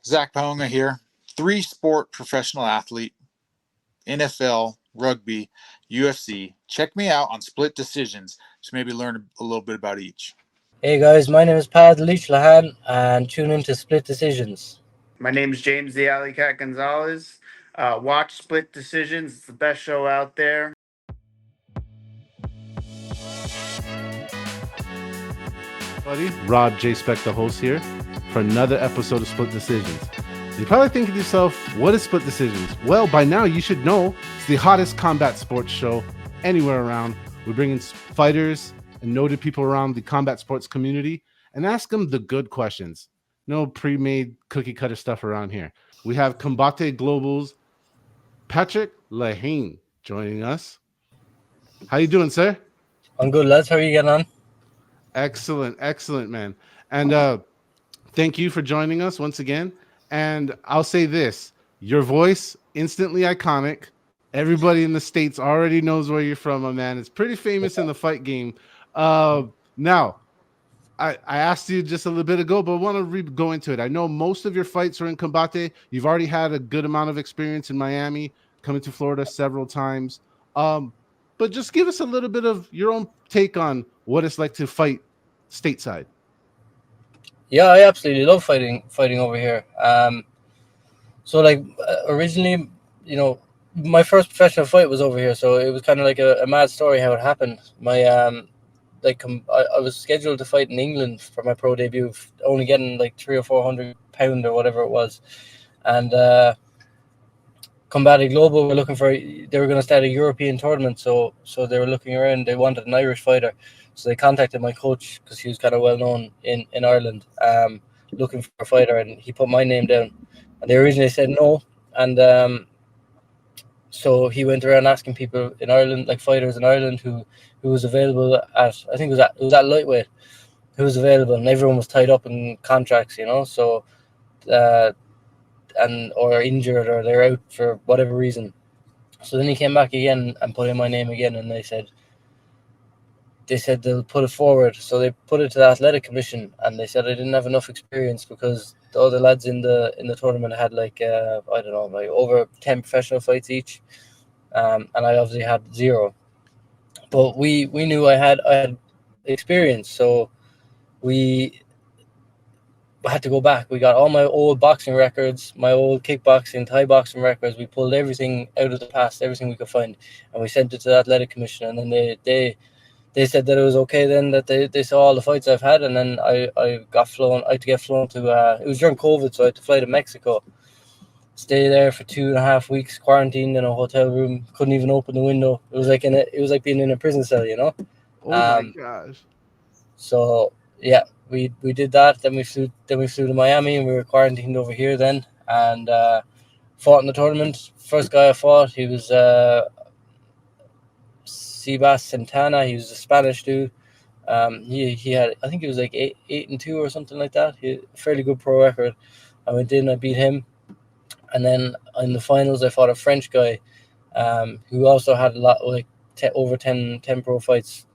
Zach Pauga here, three-sport professional athlete, NFL, rugby, UFC. Check me out on Split Decisions to maybe learn a little bit about each. Hey guys, my name is Lehane, and tune into Split Decisions. My name's James the Alley Cat Gonzalez. Watch Split Decisions. It's the best show out there. Buddy, Rob J. Speck, the host here, for another episode of Split Decisions. You're probably thinking to yourself, what is Split Decisions? Well, by now you should know it's the hottest combat sports show anywhere around. We bring in fighters and noted people around the combat sports community and ask them the good questions. No pre-made cookie cutter stuff around here. We have Combate Global's Patrick Lehane joining us. How you doing, sir? I'm good, lads. How are you getting on? Excellent, man. And thank you for joining us once again. And I'll say this, your voice, instantly iconic. Everybody in the States already knows where you're from, my man. It's pretty famous in the fight game. Now, I asked you just a little bit ago, but I want to go into it. I know most of your fights are in Combate. You've already had a good amount of experience in Miami, coming to Florida several times. But just give us a little bit of your own take on what it's like to fight stateside. Yeah, I absolutely love fighting over here. Originally, my first professional fight was over here, so it was kind of like a mad story how it happened. I was scheduled to fight in England for my pro debut, only getting like 300 or 400 pound or whatever it was, and Combate Global were looking for. They were going to start a European tournament, so they were looking around. They wanted an Irish fighter, so they contacted my coach because he was kind of well known in Ireland, looking for a fighter, and he put my name down. And they originally said no, and so he went around asking people in Ireland, like fighters in Ireland, who was available at, I think it was at lightweight, who was available, and everyone was tied up in contracts, so or injured, or they're out for whatever reason. So then he came back again and put in my name again, and they said they'll put it forward. So they put it to the athletic commission, and they said I didn't have enough experience because the other lads in the tournament had like over 10 professional fights each, and I obviously had 0. But we knew I had experience, so we had to go back. We got all my old boxing records, my old kickboxing, Thai boxing records. We pulled everything out of the past, everything we could find, and we sent it to the athletic commission. And then they said that it was okay. Then that they saw all the fights I've had, and then I got flown. I had to get flown to. It was during COVID, so I had to fly to Mexico. Stay there for 2.5 weeks, quarantined in a hotel room. Couldn't even open the window. It was like being in a prison cell, Oh my gosh! So yeah, we did that. Then we flew to Miami, and we were quarantined over here then, and fought in the tournament. First guy I fought, he was Sebas Santana. He was a Spanish dude. He had, I think it was like 8-2 or something like that. He had a fairly good pro record. I went in, I beat him. And then in the finals, I fought a French guy who also had a lot, like over 10 pro fights.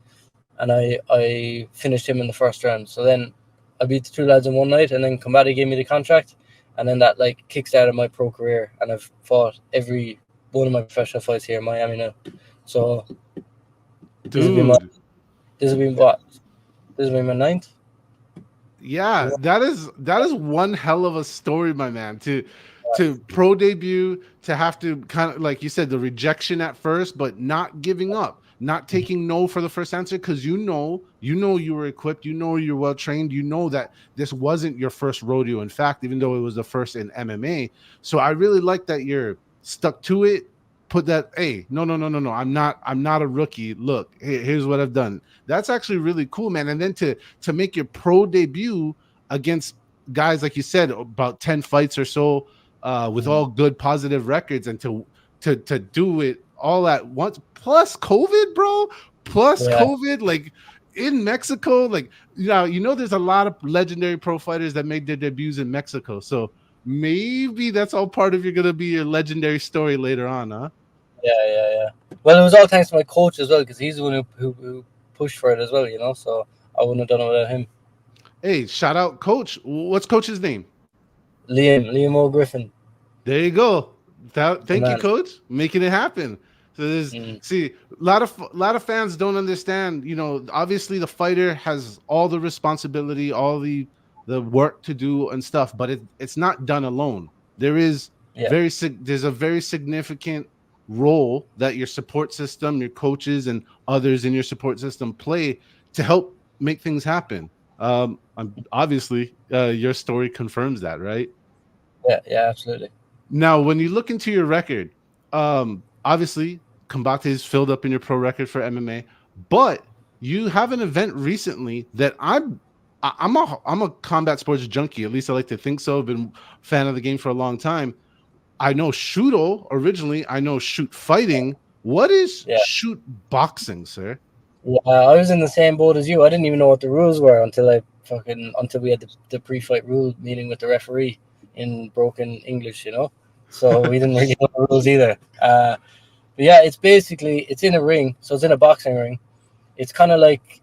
And I finished him in the first round. So then I beat the 2 lads in one night, and then Combate gave me the contract. And then that like kickstarted my pro career. And I've fought every one of my professional fights here in Miami now. So this will be my 9th. Yeah, that is one hell of a story, my man. To pro debut, to have to kind of, like you said, the rejection at first, but not giving up, not taking no for the first answer, because you know you were equipped, you're well trained, that this wasn't your first rodeo. In fact, even though it was the first in MMA. So I really like that you're stuck to it. Put that, hey, no, I'm not a rookie. Look, here's what I've done. That's actually really cool, man. And then to make your pro debut against guys, like you said, about 10 fights or so, with all good positive records, and to do it all at once, plus COVID, bro, COVID, like in Mexico, like, there's a lot of legendary pro fighters that made their debuts in Mexico. So maybe that's all part of your legendary story later on, huh? Yeah. Well, it was all thanks to my coach as well, because he's the one who pushed for it as well, so I wouldn't have done it without him. Hey, shout out coach. What's coach's name? Liam O'Griffin. There you go. The Thank you, man. coach, making it happen. So there's see a lot of fans don't understand. You know, obviously the fighter has all the responsibility, all the work to do and stuff, but it's not done alone. There is Yeah. there's a very significant role that your support system, your coaches, and others in your support system play to help make things happen. Obviously, your story confirms that, right? Yeah, absolutely. Now, when you look into your record, obviously Combate is filled up in your pro record for MMA, but you have an event recently that I'm a combat sports junkie. At least I like to think so. I've been a fan of the game for a long time. I know Shudo originally. I know shoot fighting. What is Yeah. shoot boxing, sir? Yeah, I was in the same boat as you. I didn't even know what the rules were until we had the pre-fight rule meeting with the referee in broken English, you know. So we didn't really know the rules either. But yeah, it's in a ring, so it's in a boxing ring. It's kind of like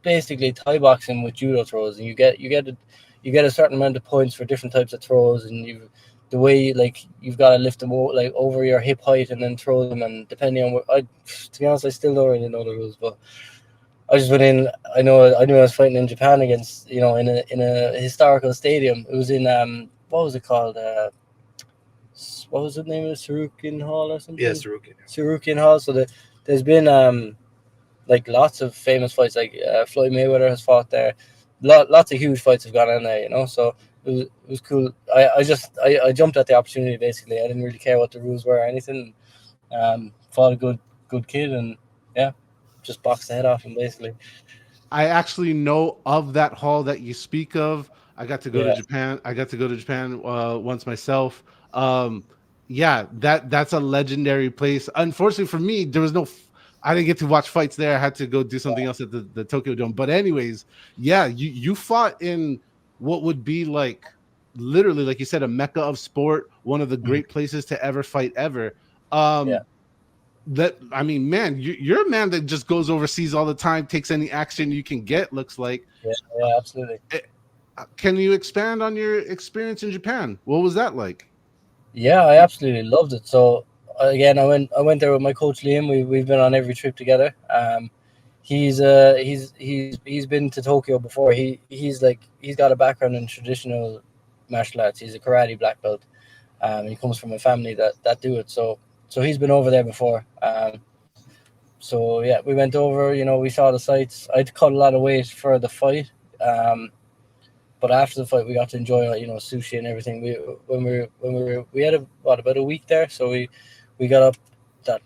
basically Thai boxing with judo throws, and you get a certain amount of points for different types of throws, and the way like you've got to lift them over your hip height and then throw them, and depending on to be honest, I still don't really know the rules, but I just went in. I knew I was fighting in Japan against in a historical stadium. It was in what was it called? What was the name of it? Sarukin Hall or something? Yeah, Sarukin. Sarukin Hall. So there's been like lots of famous fights. Like Floyd Mayweather has fought there. Lots of huge fights have gone on there. You know, so it was cool. I jumped at the opportunity. Basically, I didn't really care what the rules were or anything. Fought a good kid, and yeah, just boxed the head off him basically. I actually know of that hall that you speak of. I got to go to Yeah. Japan. I got to go to Japan once myself. Yeah, that's a legendary place. Unfortunately for me, there was no. I didn't get to watch fights there. I had to go do something else at the Tokyo Dome. But anyways, yeah, you fought in what would be like literally, like you said, a mecca of sport, one of the great places to ever fight ever. Yeah. That I mean, man, you're a man that just goes overseas all the time, takes any action you can get. Looks like. Yeah, absolutely. Can you expand on your experience in Japan? What was that like? Yeah, I absolutely loved it. So again, I went there with my coach Liam. We've been on every trip together. He's been to Tokyo before. He's got a background in traditional martial arts. He's a karate black belt. He comes from a family that do it. So he's been over there before. So yeah, we went over. You know, we saw the sights. I'd cut a lot of weight for the fight. But after the fight, we got to enjoy, sushi and everything. We had about a week there, so we got up that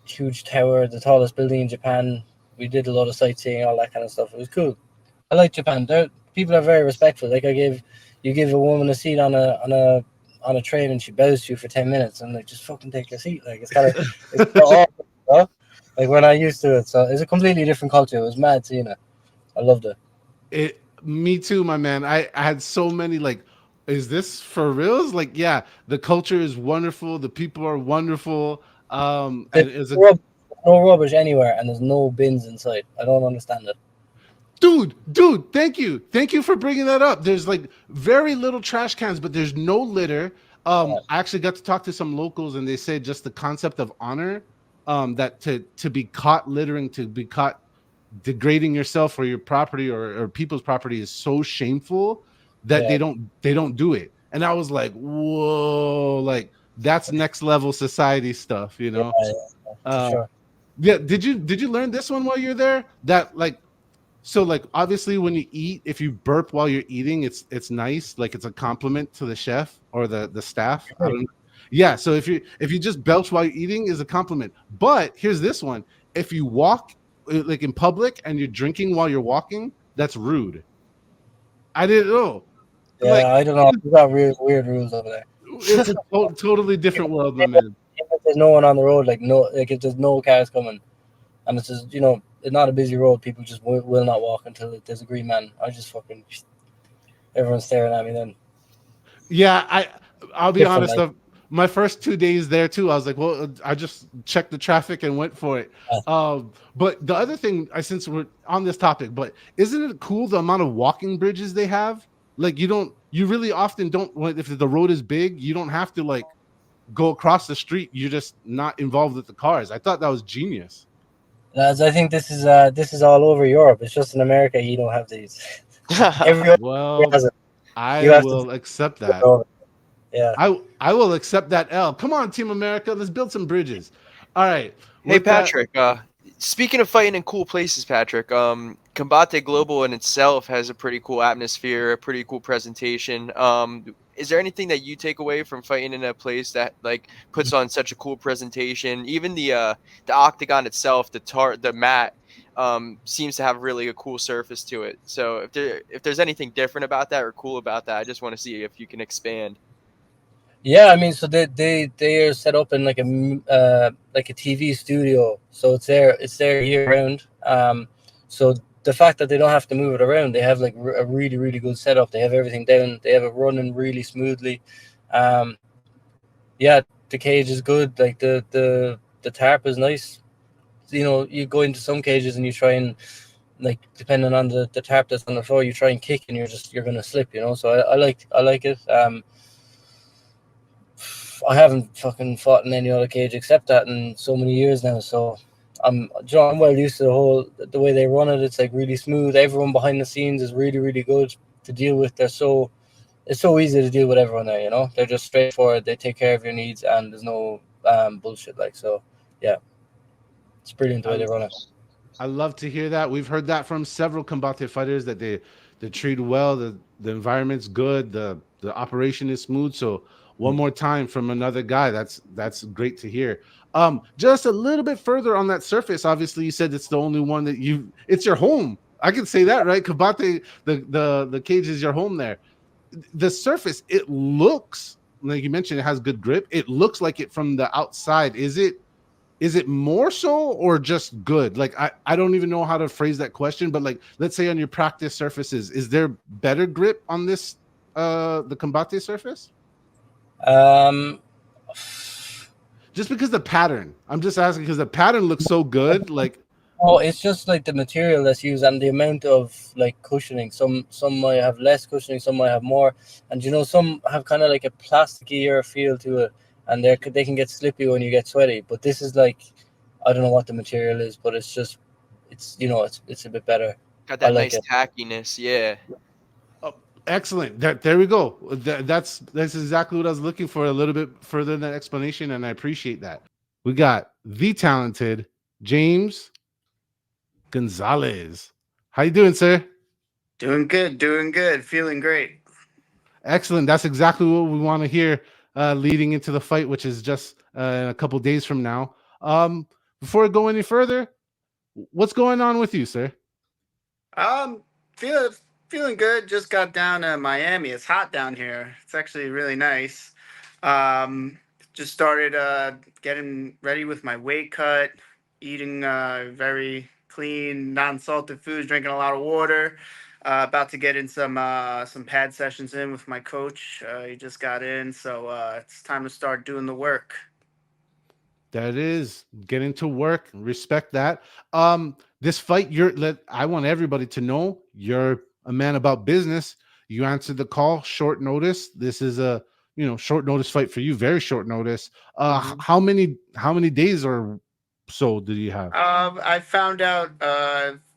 huge tower, the tallest building in Japan. We did a lot of sightseeing, all that kind of stuff. It was cool. I like Japan. People are very respectful. Like you give a woman a seat on a train and she bows to you for 10 minutes. And like, just fucking take your seat. Like it's kind of it's awesome, you know? Like we're not used to it. So it's a completely different culture. It was mad seeing it. I loved it. Me too, my man. I had so many like, is this for reals? Like, yeah, the culture is wonderful. The people are wonderful. And it's no rubbish anywhere, and there's no bins inside. I don't understand it. Dude, thank you for bringing that up. There's like very little trash cans, but there's no litter. I actually got to talk to some locals, and they say just the concept of honor, that to be caught littering, to be caught degrading yourself or your property or people's property is so shameful that they don't do it. And I was like, whoa, like that's next level society stuff, you know. Sure. Yeah, did you learn this one while you're there? That like, so like obviously when you eat, if you burp while you're eating, it's nice, like it's a compliment to the chef or the staff. I don't know. Yeah, so if you just belch while you're eating is a compliment. But here's this one: if you walk like in public and you're drinking while you're walking, that's rude. I didn't know. Yeah, like, I don't know. We got weird rules over there. It's a totally different world, my man. If there's no one on the road, if there's no cars coming, and it's just it's not a busy road, people just will not walk until there's a green man. I just fucking everyone's staring at me then. Yeah, I'll be honest. My first 2 days there too, I was like, well, I just checked the traffic and went for it. But the other thing, since we're on this topic, but isn't it cool the amount of walking bridges they have? Like you really often don't, if the road is big, you don't have to like go across the street. You're just not involved with the cars. I thought that was genius. Lads, I think this is all over Europe. It's just in America you don't have these. Every other country Well, has it. I You have to will accept flip it that. over. Yeah. I will accept that L. Come on, Team America, let's build some bridges. All right, Hey with that, Patrick, speaking of fighting in cool places, Patrick, Combate Global in itself has a pretty cool atmosphere, a pretty cool presentation. Is there anything that you take away from fighting in a place that like puts on such a cool presentation? Even the octagon itself, the mat, seems to have really a cool surface to it. So if there's anything different about that or cool about that, I just want to see if you can expand. Yeah, I mean, so they are set up in like a TV studio, so it's there year round. So the fact that they don't have to move it around, they have like a really good setup. They have everything down. They have it running really smoothly. Um, yeah, the cage is good. Like the tarp is nice. You know, you go into some cages and you try and like depending on the tarp that's on the floor, you try and kick and you're gonna slip. You know, so I like it. I haven't fucking fought in any other cage except that in so many years now. So I'm well used to the way they run it. It's like really smooth. Everyone behind the scenes is really good to deal with. It's so easy to deal with everyone there. You know, they're just straightforward. They take care of your needs, and there's no bullshit. Like so, yeah, it's brilliant the way they run it. I love to hear that. We've heard that from several Combate fighters that they treat well. The environment's good. The operation is smooth. So one more time from another guy. That's great to hear. Just a little bit further on that surface. Obviously, you said it's the only one that it's your home. I can say that, right? Combate, the cage is your home there. The surface, it looks like you mentioned it has good grip. It looks like it from the outside. Is it more so or just good? Like I don't even know how to phrase that question, but like let's say on your practice surfaces, is there better grip on this the Combate surface? Um, Just because the pattern. I'm just asking because the pattern looks so good. Like Oh, it's just like the material that's used and the amount of like cushioning. Some might have less cushioning, some might have more, and you know some have kind of like a plasticky feel to it, and they can get slippy when you get sweaty. But this is like, I don't know what the material is, but it's you know it's a bit better. Got I that like nice it. tackiness, yeah. oh, excellent. There we go. That's exactly what I was looking for. A little bit further in that explanation, and I appreciate that. We got the talented James Gonzalez. How you doing, sir? Doing good, feeling great. Excellent. That's exactly what we want to hear leading into the fight, which is just a couple days from now. Before I go any further, what's going on with you, sir? Um, feel, Feeling good. Just got down to Miami. It's hot down here. It's actually really nice. Um, just started getting ready with my weight cut, eating very clean, non-salted foods, drinking a lot of water. About to get in some pad sessions in with my coach. He just got in, so it's time to start doing the work. That is getting to work. Respect that. This fight, I want everybody to know you're a man about business. You answered the call, short notice. This is a short notice fight for you, very short notice. Mhm. How many days or so do you have? I found out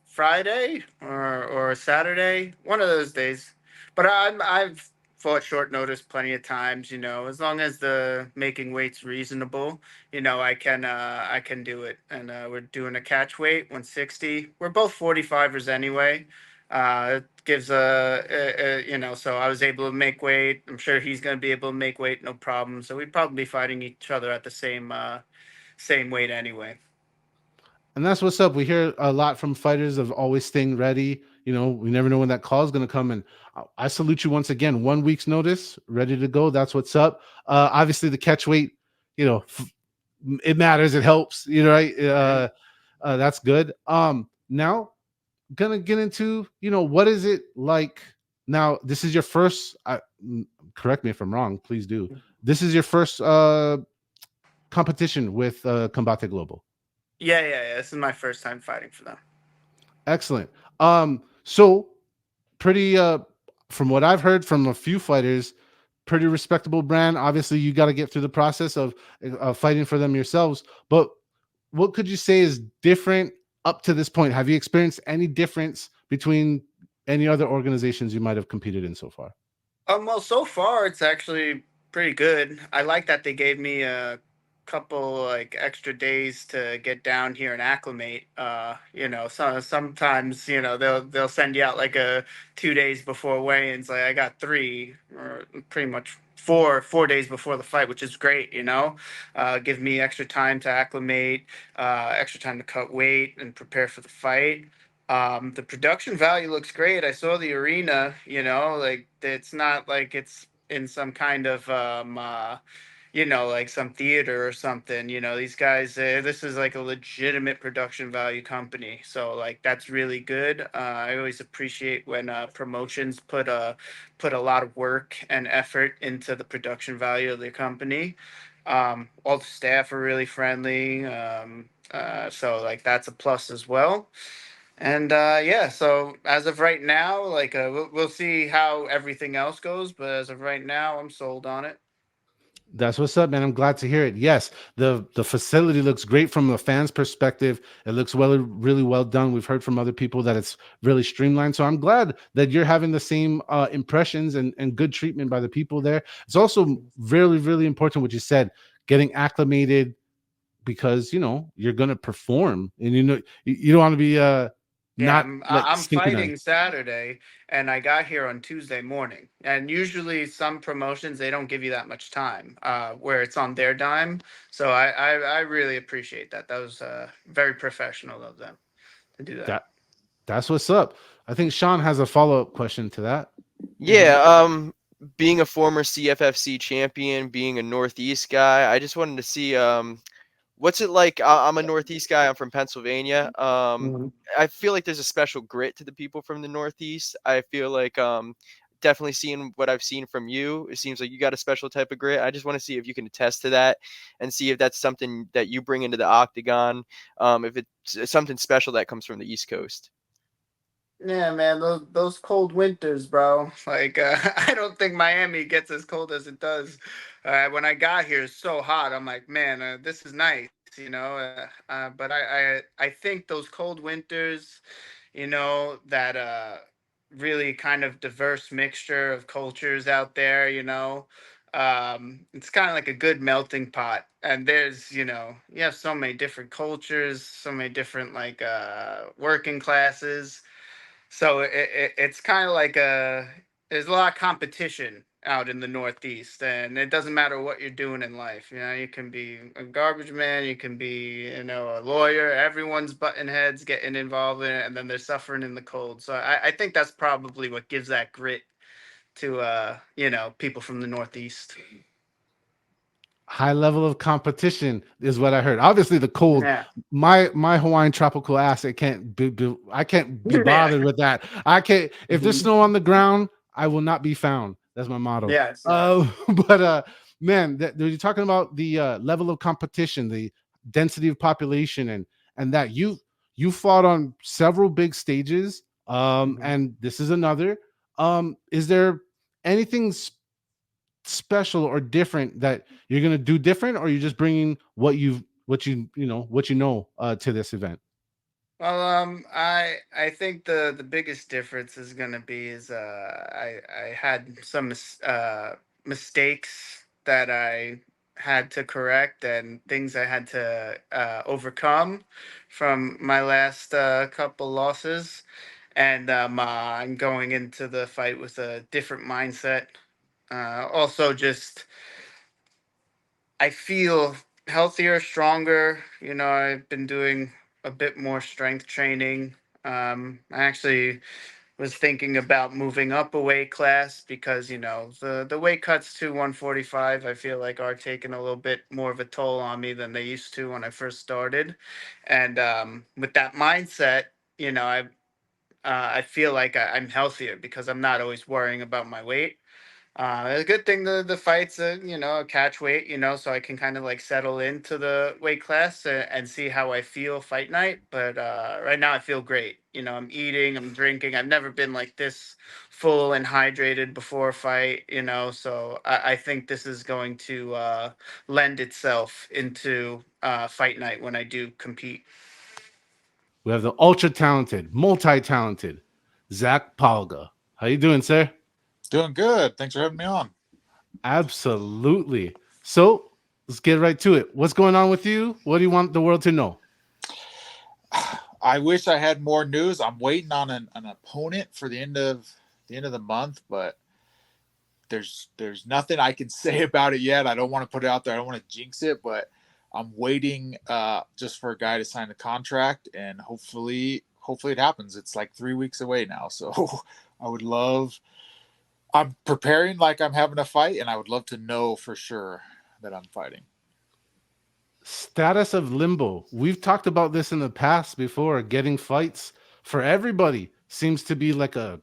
Friday or Saturday, one of those days. But I've fought short notice plenty of times. You know, as long as the making weight's reasonable, you know, I can do it. And we're doing a catch weight 160. We're both 45ers anyway. It gives you know, so I was able to make weight. I'm sure he's going to be able to make weight, no problem. So we'd probably be fighting each other at the same weight anyway. And that's what's up. We hear a lot from fighters of always staying ready. We never know when that call is going to come. And I salute you once again. 1 week's notice, ready to go. That's what's up. Obviously, the catch weight, it matters. It helps. Right? That's good. Now, gonna get into what is it like? Now, this is your first. Correct me if I'm wrong. Please do. This is your first competition with Combate Global. Yeah. This is my first time fighting for them. Excellent. So pretty from what I've heard from a few fighters, pretty respectable brand. Obviously, you got to get through the process of fighting for them yourselves. But what could you say is different up to this point? Have you experienced any difference between any other organizations you might have competed in so far? Well, so far it's actually pretty good. I like that they gave me a couple like extra days to get down here and acclimate. So sometimes they'll send you out like a 2 days before weigh-ins. Like I got three or pretty much four days before the fight, which is great. Give me extra time to acclimate, extra time to cut weight and prepare for the fight. The production value looks great. I saw the arena, like it's not like it's in some kind of like some theater or something. These guys, this is like a legitimate production value company. So like that's really good. I always appreciate when promotions put a lot of work and effort into the production value of their company. All the staff are really friendly. So like that's a plus as well. And yeah, so as of right now, like we'll see how everything else goes, but as of right now, I'm sold on it. That's what's up, man. I'm glad to hear it. Yes, the facility looks great from the fans' perspective. It looks really well done. We've heard from other people that it's really streamlined. So I'm glad that you're having the same impressions and good treatment by the people there. It's also really important what you said, getting acclimated because you're gonna perform, and you don't want to be Yeah, not I'm like I'm synchronized. fighting Saturday, and I got here on Tuesday morning. And usually, some promotions they don't give you that much time, where it's on their dime. So I really appreciate that. That was very professional of them to do that. That that's what's up. I think Sean has a follow-up question to that. Yeah, being a former CFFC champion, being a Northeast guy, I just wanted to see what's it like. I'm a Northeast guy. I'm from Pennsylvania. Mhm. I feel like there's a special grit to the people from the Northeast. I feel like definitely seeing what I've seen from you, it seems like you got a special type of grit. I just want to see if you can attest to that and see if that's something that you bring into the octagon. If it's something special that comes from the East Coast. Yeah, man, those cold winters, bro. Like, I don't think Miami gets as cold as it does. When I got here, it's so hot. I'm like, man, this is nice, but I think those cold winters, that really kind of diverse mixture of cultures out there, it's kind of like a good melting pot. And there's, you have so many different cultures, so many different like working classes, so it's kind of like there's a lot of competition out in the Northeast, and it doesn't matter what you're doing in life. You can be a garbage man, you can be, a lawyer. Everyone's butting heads, getting involved in it, and then they're suffering in the cold. So I think that's probably what gives that grit to people from the Northeast. High level of competition is what I heard. Obviously, the cold. Yeah. My Hawaiian tropical ass. It can't be I can't be Yeah. bothered with that. I can't. If there's Mhm. snow on the ground, I will not be found. That's my motto. Yes. Yes. But man, you're talking about the level of competition, the density of population, and that you fought on several big stages. Mhm. And this is another. Is there anything special or different that you're gonna do different, or you're just bringing what you know to this event? Well, I think the biggest difference is gonna be is I had some mistakes that I had to correct and things I had to overcome from my last couple losses, and I'm going into the fight with a different mindset. Also, just I feel healthier, stronger. I've been doing a bit more strength training. I actually was thinking about moving up a weight class because the weight cuts to 145 I feel like are taking a little bit more of a toll on me than they used to when I first started, and with that mindset, I feel like I'm healthier because I'm not always worrying about my weight. It's a good thing the fight's a catch weight, so I can kind of like settle into the weight class and see how I feel fight night. But right now I feel great. I'm eating, I'm drinking. I've never been like this full and hydrated before a fight, you know. So I think this is going to lend itself into fight night when I do compete. We have the ultra talented, multi-talented Zach Pauga. How you doing, sir? Doing good. Thanks for having me on. Absolutely. So let's get right to it. What's going on with you? What do you want the world to know? I wish I had more news. I'm waiting on an opponent for the end of the month, but there's nothing I can say about it yet. I don't want to put it out there. I don't want to jinx it, but I'm waiting just for a guy to sign the contract, and hopefully it happens. It's like 3 weeks away now, so I would love. I'm preparing like I'm having a fight, and I would love to know for sure that I'm fighting. Status of limbo. We've talked about this in the past before. Getting fights for everybody seems to be like a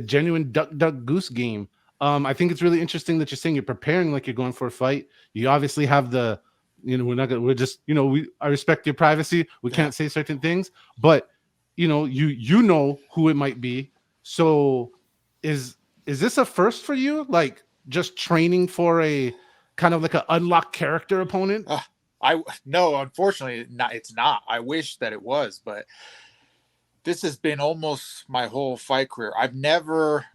genuine duck goose game. I think it's really interesting that you're saying you're preparing like you're going for a fight. You obviously have the, we're just, I respect your privacy. We can't say certain things, but you know who it might be. So is this a first for you? Like just training for a kind of like an unlocked character opponent? No, unfortunately, it's not. I wish that it was, but this has been almost my whole fight career. I've never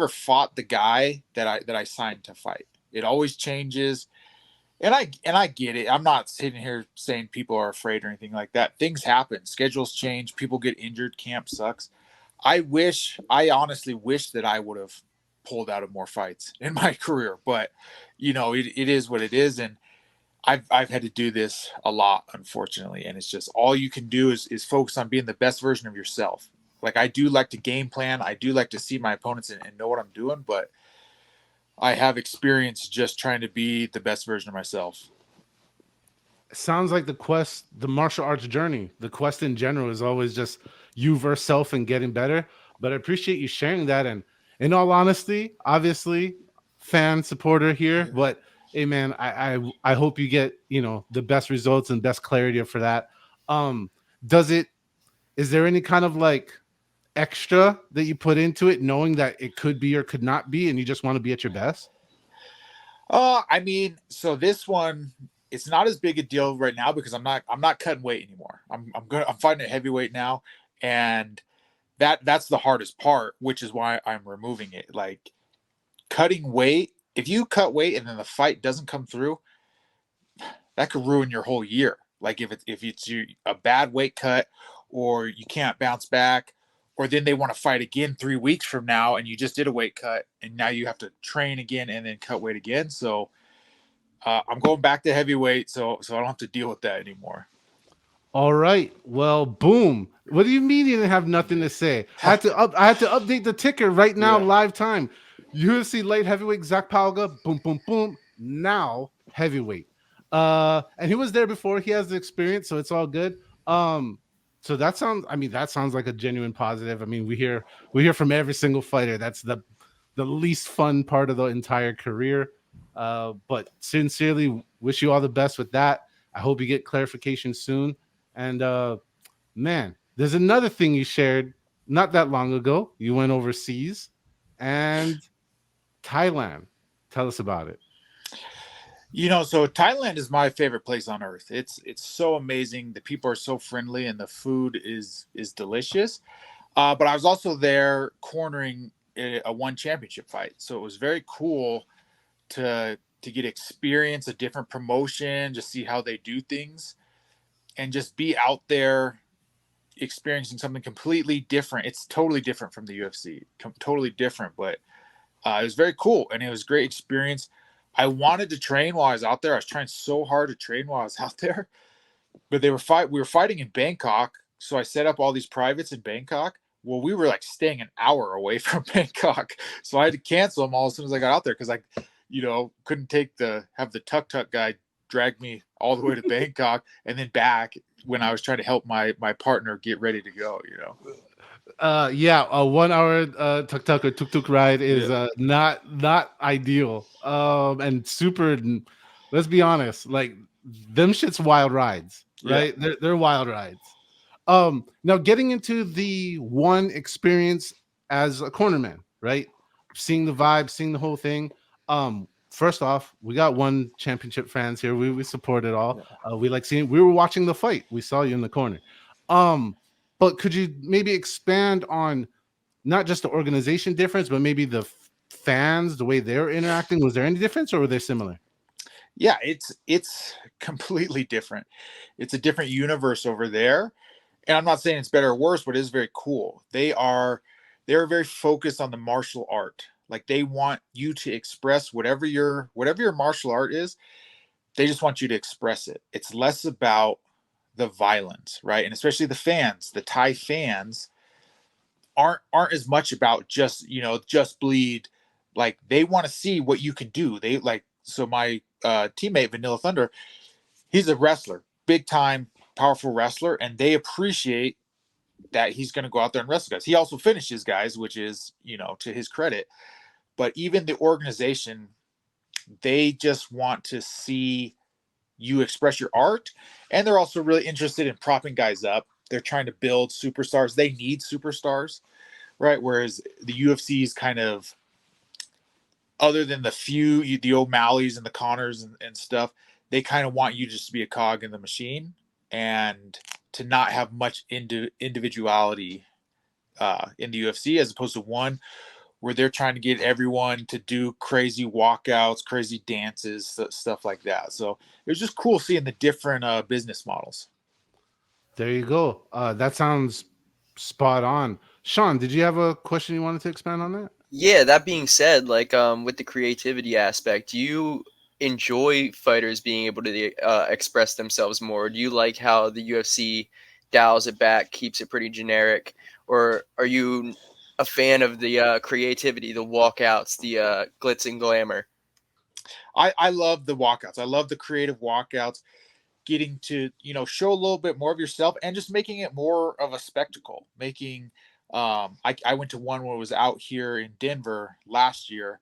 fought the guy that I signed to fight. It always changes. And I get it. I'm not sitting here saying people are afraid or anything like that. Things happen. Schedules change. People get injured. Camp sucks. I honestly wish that I would have pulled out of more fights in my career, but it is what it is. And I've had to do this a lot, unfortunately. And it's just, all you can do is focus on being the best version of yourself. Like, I do like to game plan. I do like to see my opponents and know what I'm doing, but I have experience just trying to be the best version of myself. Sounds like the martial arts journey, the quest in general is always just you versus self and getting better. But I appreciate you sharing that. And in all honesty, obviously, fan supporter here, but hey man, I hope you get, the best results and best clarity for that. Is there any kind of like extra that you put into it, knowing that it could be or could not be, and you just want to be at your best? I mean, so this one, it's not as big a deal right now because I'm not cutting weight anymore. I'm fighting at heavyweight now, and that's the hardest part, which is why I'm removing it. Like, cutting weight, if you cut weight and then the fight doesn't come through, that could ruin your whole year. Like, if it's a bad weight cut, or you can't bounce back, or then they want to fight again 3 weeks from now and you just did a weight cut and now you have to train again and then cut weight again. So I'm going back to heavyweight, so I don't have to deal with that anymore. All right. Well, boom. What do you mean you didn't have nothing to say? I had to update the ticker right now, live time. UFC light heavyweight Zach Pauga, boom, boom, boom. Now heavyweight. And he was there before. He has the experience, so it's all good. So that sounds like a genuine positive. I mean, we hear from every single fighter. That's the least fun part of the entire career. But sincerely wish you all the best with that. I hope you get clarification soon. And man, there's another thing you shared not that long ago. You went overseas and Thailand. Tell us about it. So Thailand is my favorite place on earth. It's so amazing. The people are so friendly and the food is delicious. But I was also there cornering a one championship fight. So it was very cool to get experience, a different promotion, just see how they do things, and just be out there experiencing something completely different. It's totally different from the UFC, totally different, but it was very cool and it was a great experience. I wanted to train while I was out there. I was trying so hard to train while I was out there, but we were fighting in Bangkok. So I set up all these privates in Bangkok. Well, we were like staying an hour away from Bangkok. So I had to cancel them all as soon as I got out there, because I, couldn't have the tuk-tuk guy drag me all the way to Bangkok and then back when I was trying to help my partner get ready to go, A 1 hour tuk-tuk or tuk-tuk ride is not ideal. And super, let's be honest, like them shit's wild rides, right? Yeah. They're wild rides. Now getting into the one experience as a cornerman, right? Seeing the vibe, seeing the whole thing. First off, we got one championship fans here. We support it all. We like seeing. We were watching the fight. We saw you in the corner. But could you maybe expand on not just the organization difference, but maybe the fans, the way they're interacting? Was there any difference, or were they similar? Yeah, it's completely different. It's a different universe over there. And I'm not saying it's better or worse, but it is very cool. They're very focused on the martial art. Like they want you to express whatever your martial art is, they just want you to express it. It's less about the violence, right? And especially the fans, the Thai fans aren't as much about just, just bleed. Like they want to see what you can do. They like so my teammate Vanilla Thunder, he's a wrestler, big time, powerful wrestler, and they appreciate that he's going to go out there and wrestle guys. He also finishes guys, which is, to his credit. But even the organization, they just want to see you express your art. And they're also really interested in propping guys up. They're trying to build superstars. They need superstars, right? Whereas the UFC is kind of, other than the O'Malley's and the Connors and stuff, they kind of want you just to be a cog in the machine and to not have much individuality in the UFC, as opposed to one where they're trying to get everyone to do crazy walkouts, crazy dances, stuff like that. So it was just cool seeing the different business models. There you go. That sounds spot on. Sean, did you have a question you wanted to expand on that? Yeah, that being said, like with the creativity aspect, do you enjoy fighters being able to express themselves more? Do you like how the UFC dials it back, keeps it pretty generic, or are you a fan of the creativity, the walkouts, the glitz and glamour? I love the walkouts. I love the creative walkouts, getting to, show a little bit more of yourself and just making it more of a spectacle. Making, I went to one where it was out here in Denver last year,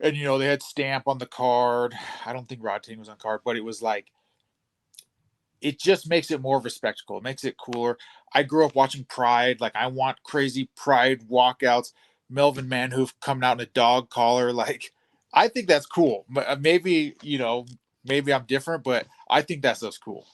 and, they had Stamp on the card. I don't think Rod Ting was on card, but it was like, it just makes it more of a spectacle. It makes it cooler. I grew up watching Pride. Like I want crazy Pride walkouts. Melvin Manhoof coming out in a dog collar. Like I think that's cool. Maybe, maybe I'm different, but I think that stuff's cool.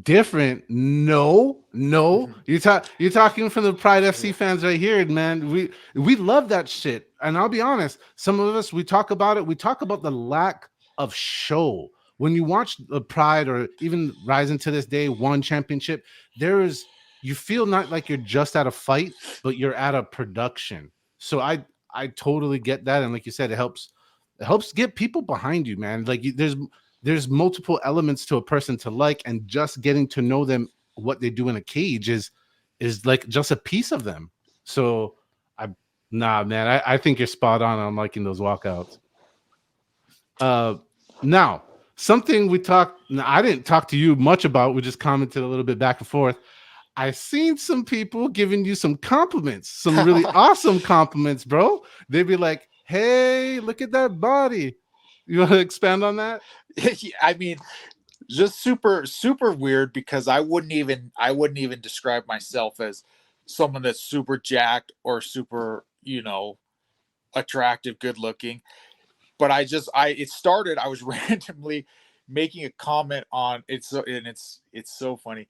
Different? No. You're talking from the Pride FC fans right here, man. We love that shit. And I'll be honest, some of us, we talk about it. We talk about the lack of show. When you watch the Pride or even Rising to this day, one championship, you feel not like you're just at a fight, but you're at a production. So I totally get that. And like you said, it helps get people behind you, man. Like there's multiple elements to a person to like, and just getting to know them, what they do in a cage is like just a piece of them. So I think you're spot on liking those walkouts. Now something I didn't talk to you much about. We just commented a little bit back and forth. I've seen some people giving you some compliments, some really awesome compliments, bro. They'd be like, hey, look at that body. You want to expand on that? I mean, just super, super weird, because I wouldn't even describe myself as someone that's super jacked or super, attractive, good looking. But I was randomly making a comment on it. It's so funny.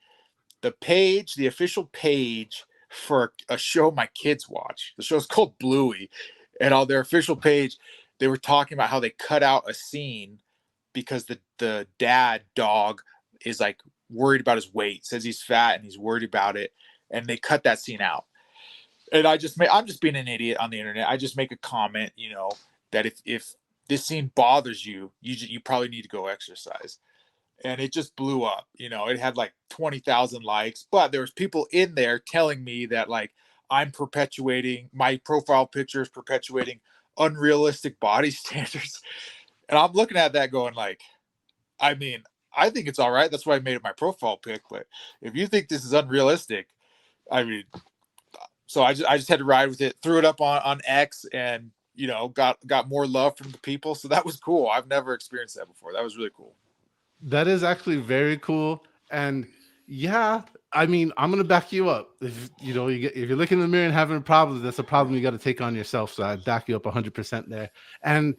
The official page for a show my kids watch. The show's called Bluey, and on their official page, they were talking about how they cut out a scene because the dad dog is like worried about his weight, says he's fat and he's worried about it, and they cut that scene out. And I'm just being an idiot on the internet. I just make a comment, that if this scene bothers you, you probably need to go exercise. And it just blew up. It had like 20,000 likes, but there was people in there telling me that like my profile picture is perpetuating unrealistic body standards. And I'm looking at that going like, I mean, I think it's all right. That's why I made it my profile pic. But if you think this is unrealistic, I mean, so I just had to ride with it, threw it up on X, and, got more love from the people. So that was cool. I've never experienced that before. That was really cool. That is actually very cool. And yeah, I mean, I'm gonna back you up. If if you're looking in the mirror and having a problem, that's a problem you got to take on yourself. So I back you up 100% there. And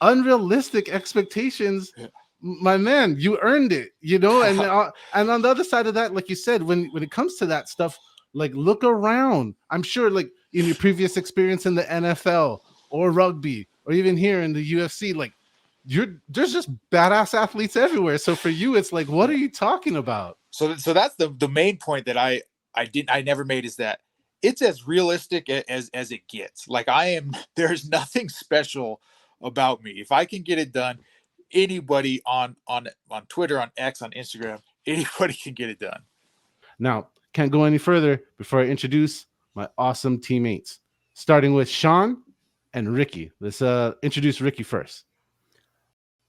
unrealistic expectations, my man, you earned it. And on the other side of that, like you said, when it comes to that stuff, like look around. I'm sure, like in your previous experience in the NFL or rugby, or even here in the UFC, like there's just badass athletes everywhere. So for you, it's like, what are you talking about? So that's the main point that I never made, is that it's as realistic as it gets. Like there's nothing special about me. If I can get it done, anybody on Twitter, on X, on Instagram, anybody can get it done. Now, can't go any further before I introduce my awesome teammates, starting with Sean and Ricky. Let's introduce Ricky first.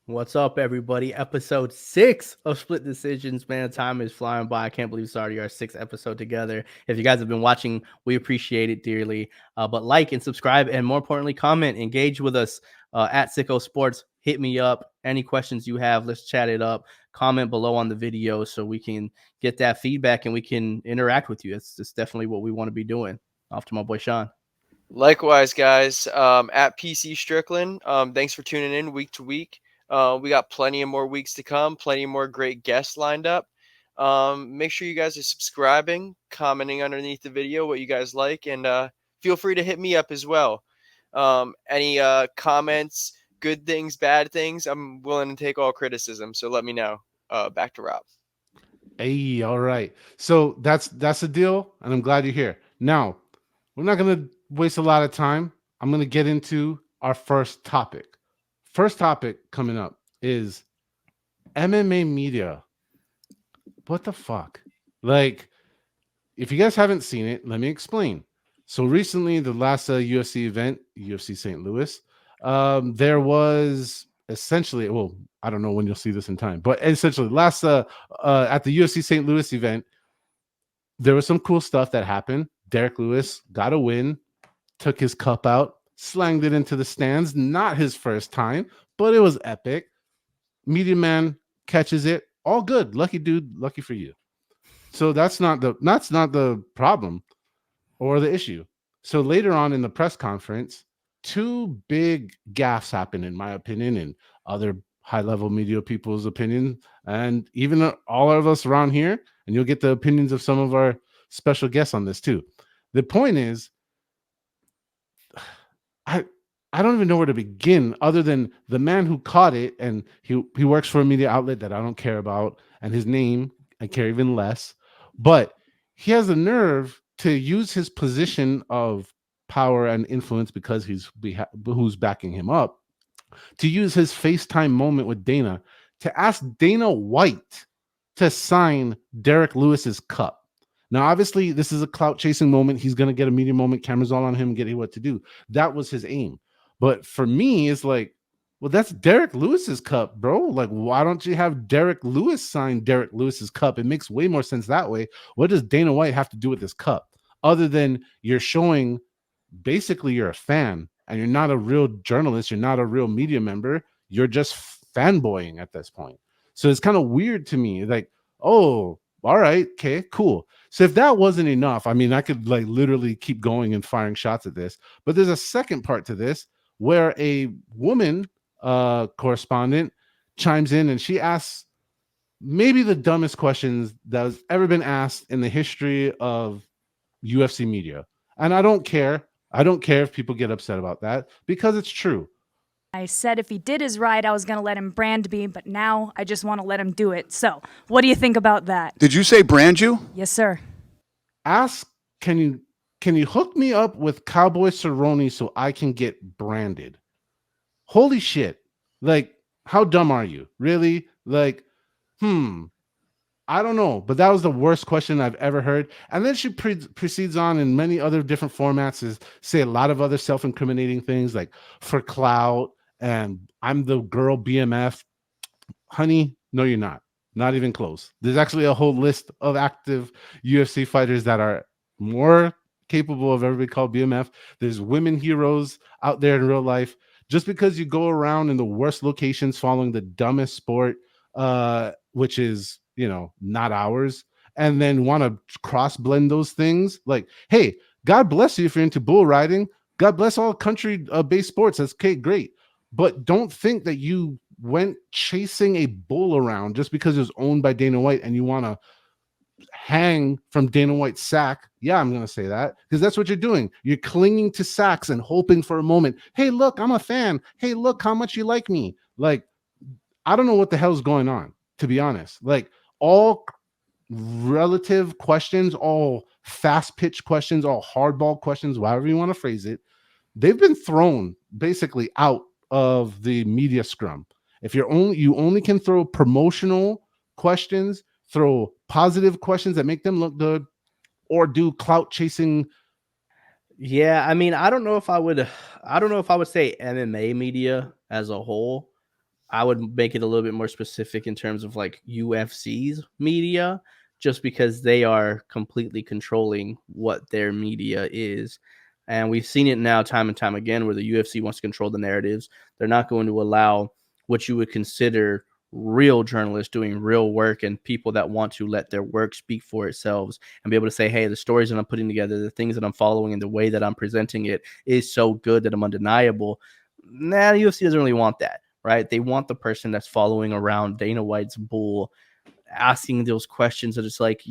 What's up, everybody? Episode 6 of Split Decisions, man. Time is flying by. I can't believe it's already our 6th episode together. If you guys have been watching, we appreciate it dearly. But like and subscribe, and more importantly, comment, engage with us at Sicko Sports. Hit me up. Any questions you have, let's chat it up. Comment below on the video so we can get that feedback and we can interact with you. It's definitely what we want to be doing. Off to my boy Sean. Likewise, guys. At PC Strickland. Thanks for tuning in week to week. We got plenty of more weeks to come, plenty of more great guests lined up. Make sure you guys are subscribing, commenting underneath the video what you guys like, and feel free to hit me up as well. Any comments, good things, bad things, I'm willing to take all criticism, so let me know. Back to Rob. Hey, all right. So that's the deal, and I'm glad you're here. Now, we're not going to waste a lot of time. I'm going to get into our first topic. First topic coming up is MMA media. What the fuck? Like, if you guys haven't seen it, let me explain. So recently, the last UFC event, UFC St. Louis, there was essentially, well, I don't know when you'll see this in time, but essentially last at the UFC St. Louis event, there was some cool stuff that happened. Derek Lewis got a win, took his cup out, slanged it into the stands. Not his first time, but it was epic. Media man catches it. All good. Lucky dude. Lucky for you. So that's not the problem or the issue. So later on in the press conference, two big gaffes happened, in my opinion, and other high-level media people's opinion, and even all of us around here. And you'll get the opinions of some of our special guests on this too. The point is, I don't even know where to begin, other than the man who caught it, and he works for a media outlet that I don't care about, and his name I care even less. But he has the nerve to use his position of power and influence, because who's backing him up, to use his FaceTime moment with Dana to ask Dana White to sign Derek Lewis's cup. Now, obviously, this is a clout chasing moment. He's going to get a media moment. Cameras all on him, getting what to do. That was his aim. But for me, it's like, well, that's Derek Lewis's cup, bro. Like, why don't you have Derek Lewis sign Derek Lewis's cup? It makes way more sense that way. What does Dana White have to do with this cup? Other than you're showing, basically, you're a fan, and you're not a real journalist. You're not a real media member. You're just fanboying at this point. So it's kind of weird to me. Like, oh, all right, okay, cool. So if that wasn't enough, I mean, I could like literally keep going and firing shots at this. But there's a second part to this where a woman correspondent chimes in, and she asks maybe the dumbest questions that has ever been asked in the history of UFC media. And I don't care. I don't care if people get upset about that, because it's true. I said if he did his ride, I was going to let him brand me, but now I just want to let him do it. So, what do you think about that? Did you say brand you? Yes, sir. Ask, can you hook me up with Cowboy Cerrone so I can get branded? Holy shit. Like, how dumb are you? Really? Like, I don't know, but that was the worst question I've ever heard. And then she proceeds on in many other different formats to say a lot of other self-incriminating things, like for clout and I'm the girl BMF. Honey, no, you're not. Not even close. There's actually a whole list of active UFC fighters that are more capable of ever being called BMF. There's women heroes out there in real life. Just because you go around in the worst locations following the dumbest sport, which is, not ours, and then want to cross blend those things. Like, hey, God bless you if you're into bull riding. God bless all country based sports. That's okay, great. But don't think that you went chasing a bull around just because it was owned by Dana White and you want to hang from Dana White's sack. Yeah, I'm going to say that because that's what you're doing. You're clinging to sacks and hoping for a moment. Hey, look, I'm a fan. Hey, look how much you like me. Like, I don't know what the hell's going on, to be honest. Like, all relative questions, all fast pitch questions, all hardball questions, however you want to phrase it, they've been thrown basically out of the media scrum. If you only can throw promotional questions, throw positive questions that make them look good, or do clout chasing. Yeah, I mean, I don't know if I would say MMA media as a whole. I would make it a little bit more specific in terms of like UFC's media, just because they are completely controlling what their media is. And we've seen it now time and time again where the UFC wants to control the narratives. They're not going to allow what you would consider real journalists doing real work and people that want to let their work speak for itself and be able to say, hey, the stories that I'm putting together, the things that I'm following, and the way that I'm presenting it is so good that I'm undeniable. Nah, the UFC doesn't really want that, right? They want the person that's following around Dana White's bull asking those questions that it's like,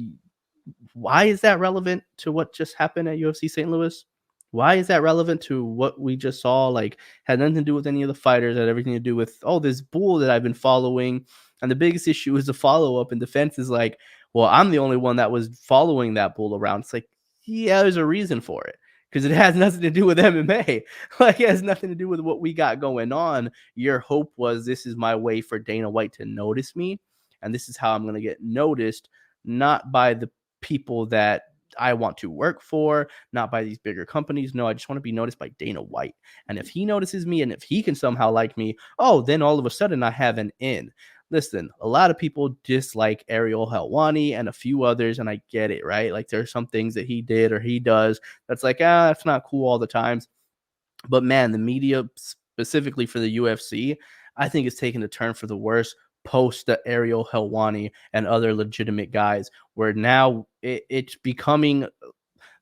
why is that relevant to what just happened at UFC St. Louis? Why is that relevant to what we just saw? Like, had nothing to do with any of the fighters, had everything to do with, oh, this bull that I've been following. And the biggest issue is the follow up, and defense is like, well, I'm the only one that was following that bull around. It's like, yeah, there's a reason for it because it has nothing to do with MMA. Like, it has nothing to do with what we got going on. Your hope was, this is my way for Dana White to notice me, and this is how I'm going to get noticed, not by the people that I want to work for, not by these bigger companies. No, I just want to be noticed by Dana White. And if he notices me and if he can somehow like me, oh, then all of a sudden I have an in. Listen, a lot of people dislike Ariel Helwani and a few others, and I get it, right? Like, there's some things that he did or he does that's like, that's not cool all the times. But man, the media, specifically for the UFC, I think it's taken a turn for the worse post the Ariel Helwani and other legitimate guys, where now it's becoming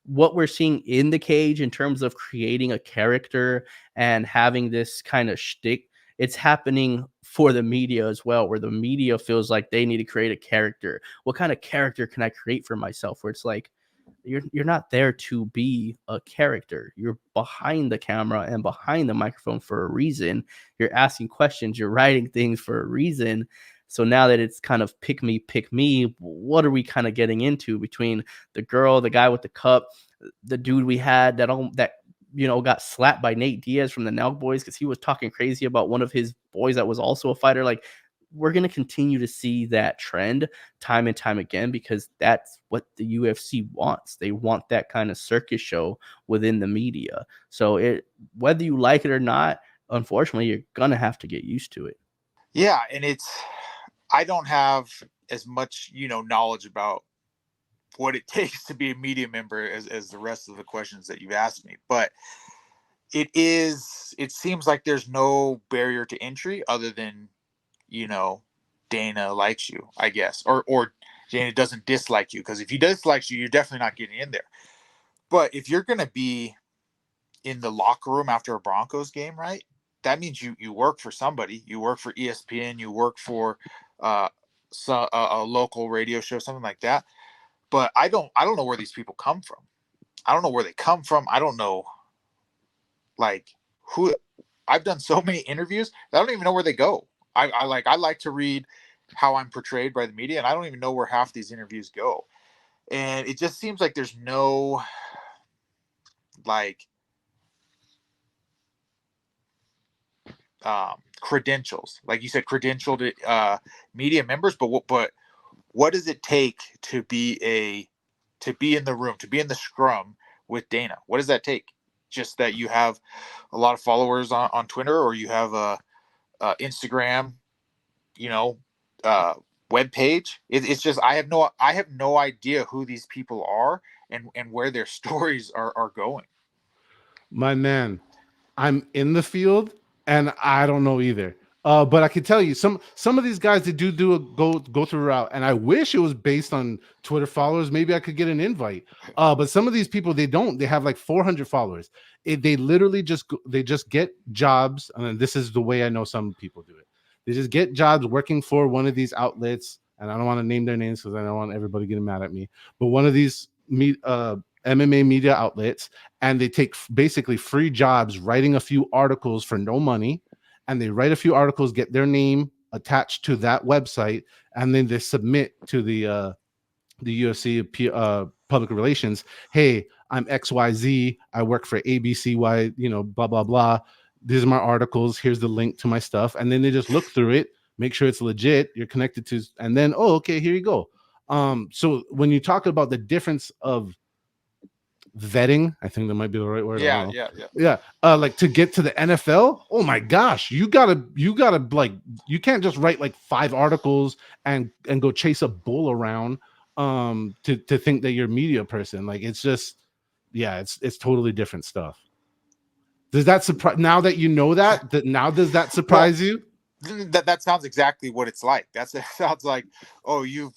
what we're seeing in the cage in terms of creating a character and having this kind of shtick. It's happening for the media as well, where the media feels like they need to create a character. What kind of character can I create for myself? Where it's like, you're not there to be a character. You're behind the camera and behind the microphone for a reason. You're asking questions, you're writing things for a reason. So now that it's kind of pick me, what are we kind of getting into between the girl, the guy with the cup, the dude we had that got slapped by Nate Diaz from the Nelk boys because he was talking crazy about one of his boys that was also a fighter? Like, we're going to continue to see that trend time and time again because that's what the UFC wants. They want that kind of circus show within the media. So whether you like it or not, unfortunately, you're going to have to get used to it. Yeah, and I don't have as much, knowledge about what it takes to be a media member as the rest of the questions that you've asked me, but it seems like there's no barrier to entry other than, Dana likes you, I guess, or Dana doesn't dislike you, because if he dislikes you, you're definitely not getting in there. But if you're going to be in the locker room after a Broncos game, right, that means you work for somebody. You work for ESPN, you work for a local radio show, something like that. But I don't know where these people come from. I don't know where they come from. I don't know, like, who. I've done so many interviews, I don't even know where they go. I like to read how I'm portrayed by the media, and I don't even know where half these interviews go. And it just seems like there's no, like, credentials, like you said, credentialed media members. But what does it take to be in the room, to be in the scrum with Dana? What does that take? Just that you have a lot of followers on Twitter, or you have a Instagram, web page. It's just I have no idea who these people are and where their stories are going. My man, I'm in the field and I don't know either. But I can tell you some of these guys that do a go through route, and I wish it was based on Twitter followers. Maybe I could get an invite. But some of these people they don't. They have like 400 followers. They literally they just get jobs, and this is the way I know some people do it. They just get jobs working for one of these outlets, and I don't want to name their names because I don't want everybody getting mad at me. But one of these MMA media outlets, and they take basically free jobs writing a few articles for no money, and they write a few articles, get their name attached to that website, and then they submit to the UFC public relations. Hey, I'm XYZ. I work for ABCY, blah, blah, blah. These are my articles. Here's the link to my stuff. And then they just look through it, make sure it's legit. You're connected to, and then, oh, okay, here you go. So when you talk about the difference of vetting, I think that might be the right word. Yeah. Like to get to the NFL, oh my gosh, you gotta like, you can't just write like 5 articles and go chase a bull around to think that you're a media person. Like it's just, yeah, it's totally different stuff. Does that surprise, now that you know that now does that surprise you? That sounds exactly what it's like. It sounds like, oh, you've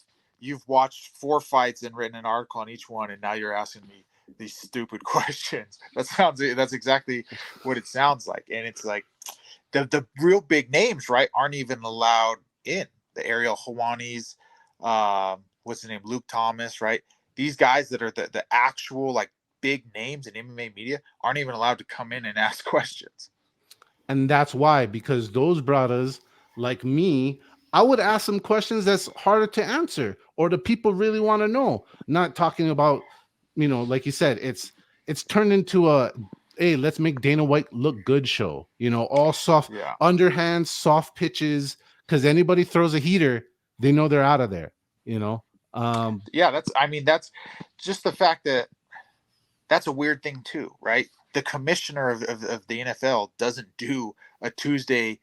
watched 4 fights and written an article on each one, and now you're asking me these stupid questions. That's exactly what it sounds like. And it's like the real big names, right, aren't even allowed in. The Ariel Hawanis, what's his name, Luke Thomas, right? These guys that are the actual like big names in MMA media aren't even allowed to come in and ask questions. And that's why, because those brothers like me, I would ask some questions that's harder to answer, or the people really want to know. Not talking about, like you said, it's turned into a, hey, let's make Dana White look good show. All soft, underhand, soft pitches. Because anybody throws a heater, they know they're out of there. That's just the fact that that's a weird thing too, right? The commissioner of the NFL doesn't do a Tuesday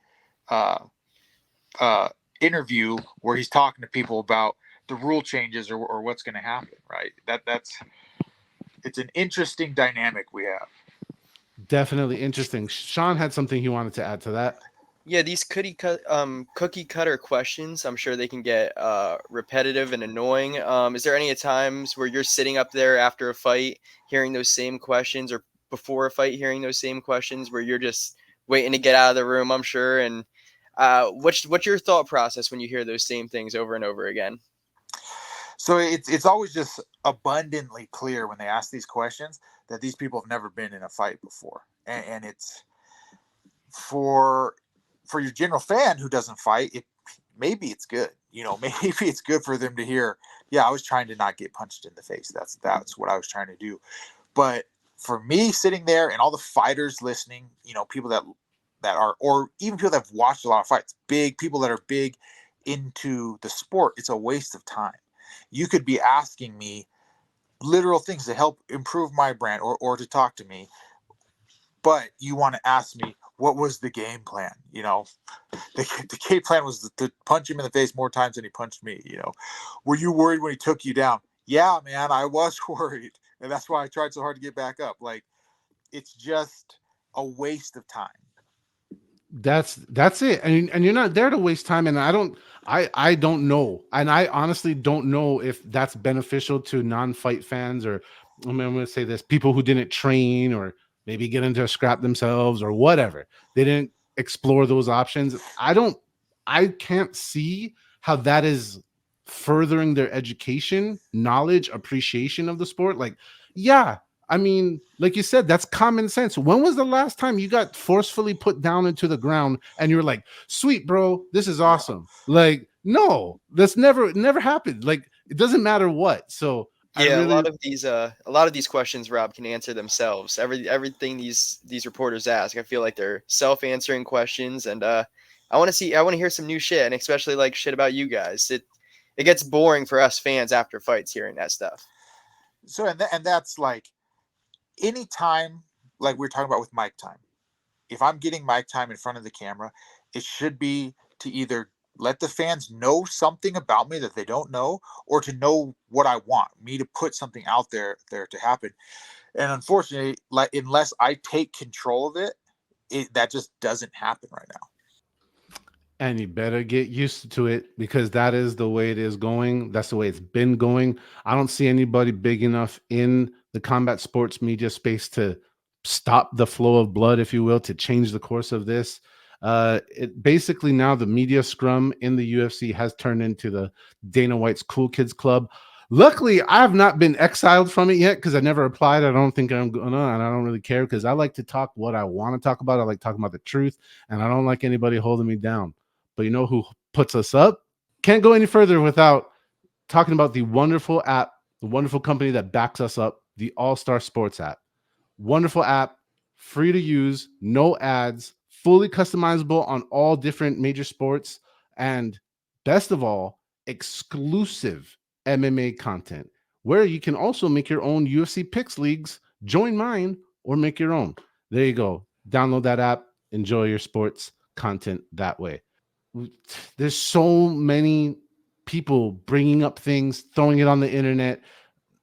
interview where he's talking to people about the rule changes or what's going to happen, right? It's an interesting dynamic we have. Definitely interesting. Sean had something he wanted to add to that. Yeah, these cookie cutter questions, I'm sure they can get repetitive and annoying. Is there any times where you're sitting up there after a fight hearing those same questions, or before a fight hearing those same questions, where you're just waiting to get out of the room, I'm sure? And what's your thought process when you hear those same things over and over again? So it's always just abundantly clear when they ask these questions that these people have never been in a fight before. And it's for your general fan who doesn't fight, maybe it's good. Maybe it's good for them to hear, yeah, I was trying to not get punched in the face. That's what I was trying to do. But for me sitting there and all the fighters listening, people that are, or even people that have watched a lot of fights, big people that are big into the sport, it's a waste of time. You could be asking me literal things to help improve my brand or to talk to me, but you want to ask me, what was the game plan? The game plan was to punch him in the face more times than he punched me. Were you worried when he took you down? Yeah, man, I was worried. And that's why I tried so hard to get back up. Like, it's just a waste of time. That's it. And you're not there to waste time. And I don't know. And I honestly don't know if that's beneficial to non-fight fans, or I'm going to say this, people who didn't train or maybe get into a scrap themselves or whatever. They didn't explore those options. I can't see how that is furthering their education, knowledge, appreciation of the sport. Like, yeah, I mean, like you said, that's common sense. When was the last time you got forcefully put down into the ground and you're like, sweet, bro, this is awesome? Like, no, that's never happened. Like, it doesn't matter what. So yeah, a lot of these questions Rob can answer themselves. Everything these reporters ask, I feel like they're self-answering questions, and I want to hear some new shit, and especially like shit about you guys. It gets boring for us fans after fights hearing that stuff. So and that's like, anytime, like we were talking about with mic time, if I'm getting mic time in front of the camera, it should be to either let the fans know something about me that they don't know, or to know what I want, me to put something out there to happen. And unfortunately, like, unless I take control of it, that just doesn't happen right now. And you better get used to it, because that is the way it is going. That's the way it's been going. I don't see anybody big enough in the combat sports media space to stop the flow of blood, if you will, to change the course of this. It basically, now the media scrum in the UFC has turned into the Dana White's Cool Kids Club. Luckily, I have not been exiled from it yet, because I never applied. I don't think I'm gonna, and I don't really care, because I like to talk what I want to talk about. I like talking about the truth, and I don't like anybody holding me down. But you know who puts us up? Can't go any further without talking about the wonderful app, the wonderful company that backs us up, the AllStar Sports app. Wonderful app, free to use, no ads, fully customizable on all different major sports, and best of all, exclusive MMA content, where you can also make your own UFC picks leagues, join mine, or make your own. There you go. Download that app, enjoy your sports content that way. There's so many people bringing up things, throwing it on the internet,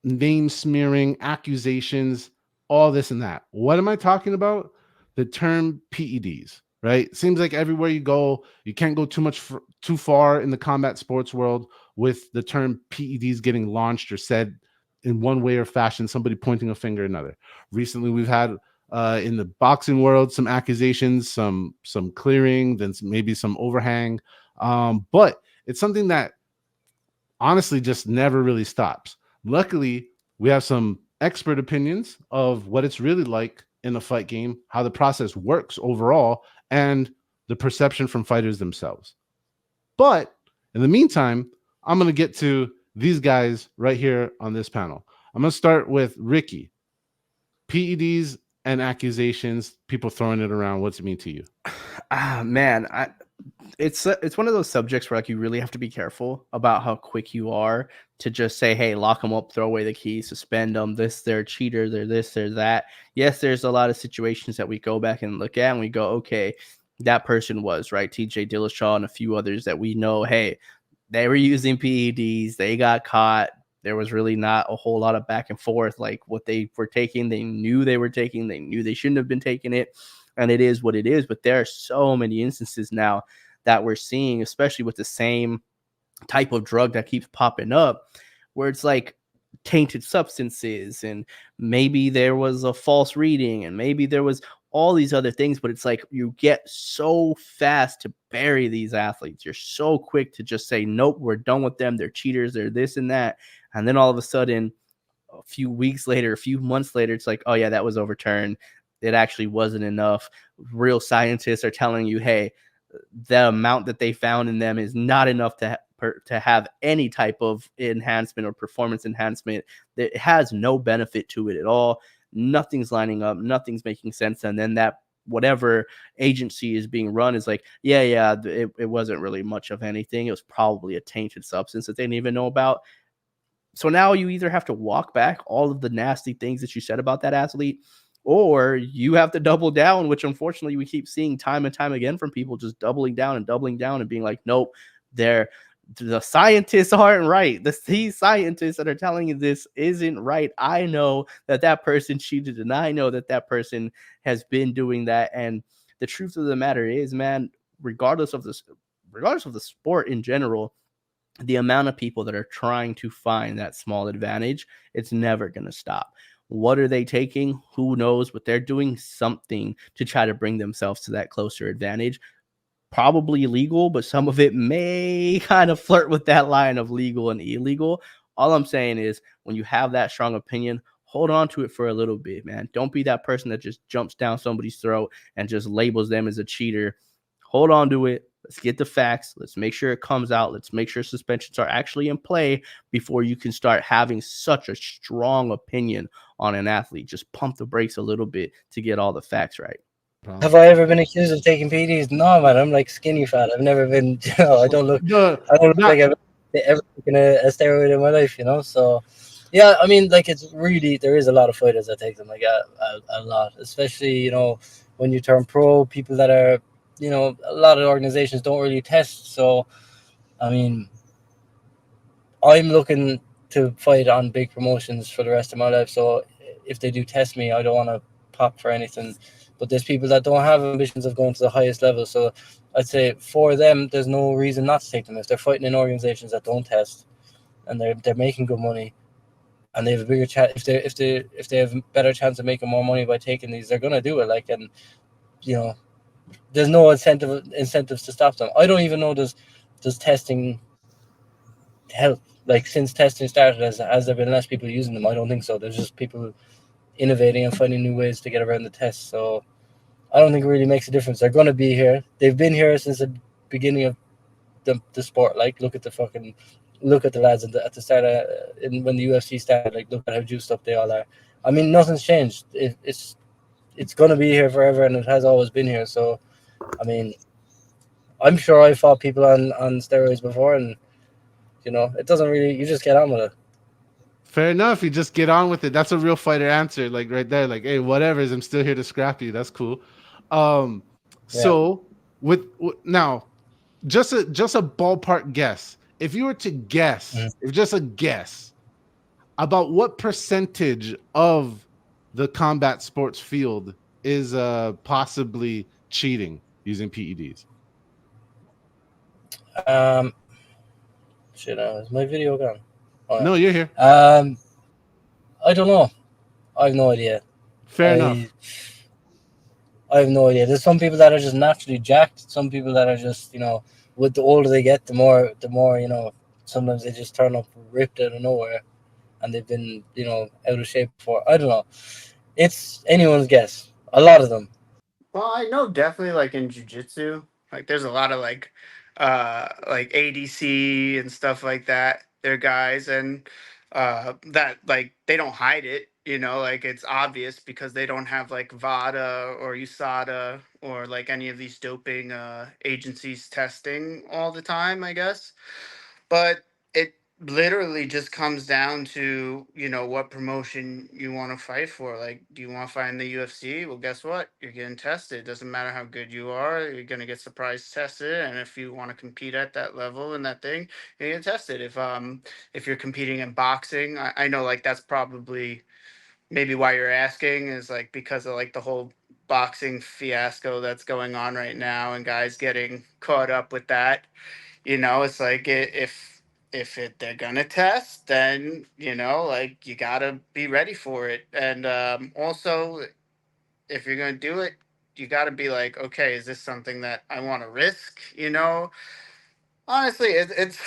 name smearing, accusations, all this and that. What am I talking about? The term PEDs, right? Seems like everywhere you go, you can't go too far in the combat sports world with the term PEDs getting launched or said in one way or fashion, somebody pointing a finger at another. Recently, we've had in the boxing world some accusations, some clearing, then maybe some overhang, but it's something that honestly just never really stops. Luckily, we have some expert opinions of what it's really like in a fight game, how the process works overall, and the perception from fighters themselves. But in the meantime, I'm going to get to these guys right here on this panel. I'm going to start with Ricky. PEDs and accusations, people throwing it around. What's it mean to you? Man, it's one of those subjects where like you really have to be careful about how quick you are to just say, hey, lock them up, throw away the keys, suspend them. They're cheaters, they're this, they're that. Yes, there's a lot of situations that we go back and look at and we go, okay, that person was right. TJ Dillashaw and a few others that we know, hey, they were using PEDs, they got caught. There was really not a whole lot of back and forth. Like what they were taking, they knew they were taking, they knew they shouldn't have been taking it. And it is what it is. But there are so many instances now that we're seeing, especially with the same type of drug that keeps popping up, where it's like tainted substances, and maybe there was a false reading, and maybe there was all these other things. But it's like you get so fast to bury these athletes. You're so quick to just say, nope, we're done with them. They're cheaters. They're this and that. And then all of a sudden, a few weeks later, a few months later, it's like, oh yeah, that was overturned. It actually wasn't enough. Real scientists are telling you, hey, the amount that they found in them is not enough to have any type of enhancement or performance enhancement. It has no benefit to it at all. Nothing's lining up. Nothing's making sense. And then that whatever agency is being run is like, it wasn't really much of anything. It was probably a tainted substance that they didn't even know about. So now you either have to walk back all of the nasty things that you said about that athlete, or you have to double down, which unfortunately we keep seeing time and time again from people just doubling down and being like, nope, the scientists aren't right. These scientists that are telling you this isn't right. I know that person cheated, and I know that person has been doing that. And the truth of the matter is, man, regardless of the sport in general, the amount of people that are trying to find that small advantage, it's never going to stop. What are they taking? Who knows? But they're doing something to try to bring themselves to that closer advantage. Probably illegal, but some of it may kind of flirt with that line of legal and illegal. All I'm saying is, when you have that strong opinion, hold on to it for a little bit, man. Don't be that person that just jumps down somebody's throat and just labels them as a cheater. Hold on to it. Let's get the facts. Let's make sure it comes out. Let's make sure suspensions are actually in play before you can start having such a strong opinion on an athlete. Just pump the brakes a little bit to get all the facts right. Have I ever been accused of taking PEDs? No, man. I'm like skinny fat. I've never been. I don't look like I've ever taken a steroid in my life. So yeah. I mean, like, it's really, there is a lot of fighters that take them, like a lot, especially when you turn pro. People that are, a lot of organizations don't really test. So, I mean, I'm looking to fight on big promotions for the rest of my life. So if they do test me, I don't want to pop for anything. But there's people that don't have ambitions of going to the highest level. So I'd say for them, there's no reason not to take them if they're fighting in organizations that don't test, and they're making good money, and they have a bigger chance. If they have a better chance of making more money by taking these, they're gonna do it. Like, and there's no incentives to stop them. I don't even know does testing help. Like, since testing started, has there been less people using them? I don't think so. There's just people innovating and finding new ways to get around the test. So I don't think it really makes a difference. They're going to be here. They've been here since the beginning of the sport. Like, look at the lads at the start when the UFC started. Like, look at how juiced up they all are. I mean, nothing's changed. It's going to be here forever, and it has always been here. So, I mean, I'm sure I fought people on steroids before, and it doesn't really. You just get on with it. Fair enough. You just get on with it. That's a real fighter answer. Like right there. Like, hey, whatever. I'm still here to scrap you. That's cool. So now, just a ballpark guess. If you were to guess, if just a guess about what percentage of the combat sports field is possibly cheating using PEDs. Shit, is my video gone? Oh, no, you're here. I don't know. I have no idea. Fair enough. I have no idea. There's some people that are just naturally jacked. Some people that are just, with the older they get, the more, sometimes they just turn up ripped out of nowhere, and they've been, out of shape before. I don't know. It's anyone's guess. A lot of them. Well, I know definitely like in jiu-jitsu, like there's a lot of like ADC and stuff like that. They're guys and that like they don't hide it, like it's obvious because they don't have like VADA or USADA or like any of these doping agencies testing all the time, I guess. But it literally just comes down to, what promotion you want to fight for. Like, do you want to fight in the UFC? Well, guess what? You're getting tested. It doesn't matter how good you are. You're going to get surprise tested. And if you want to compete at that level and that thing, you're going to get tested. If you're competing in boxing, I know like that's probably maybe why you're asking is like because of like the whole boxing fiasco that's going on right now and guys getting caught up with that. It's like they're gonna test, then like you gotta be ready for it, and also if you're gonna do it, you gotta be like, okay, is this something that I want to risk? Honestly, it's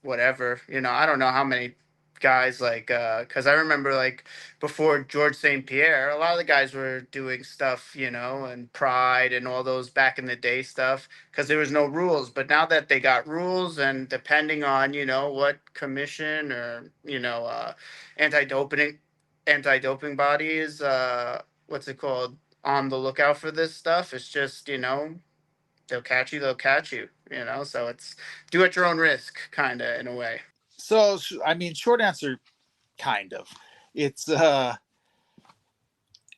whatever. I don't know how many guys like because I remember like before George St. Pierre, a lot of the guys were doing stuff, and Pride and all those back in the day stuff because there was no rules. But now that they got rules, and depending on what commission or anti-doping body is what's it called on the lookout for this stuff, it's just they'll catch you, so it's do at your own risk, kind of, in a way. So, I mean, short answer, kind of. It's, it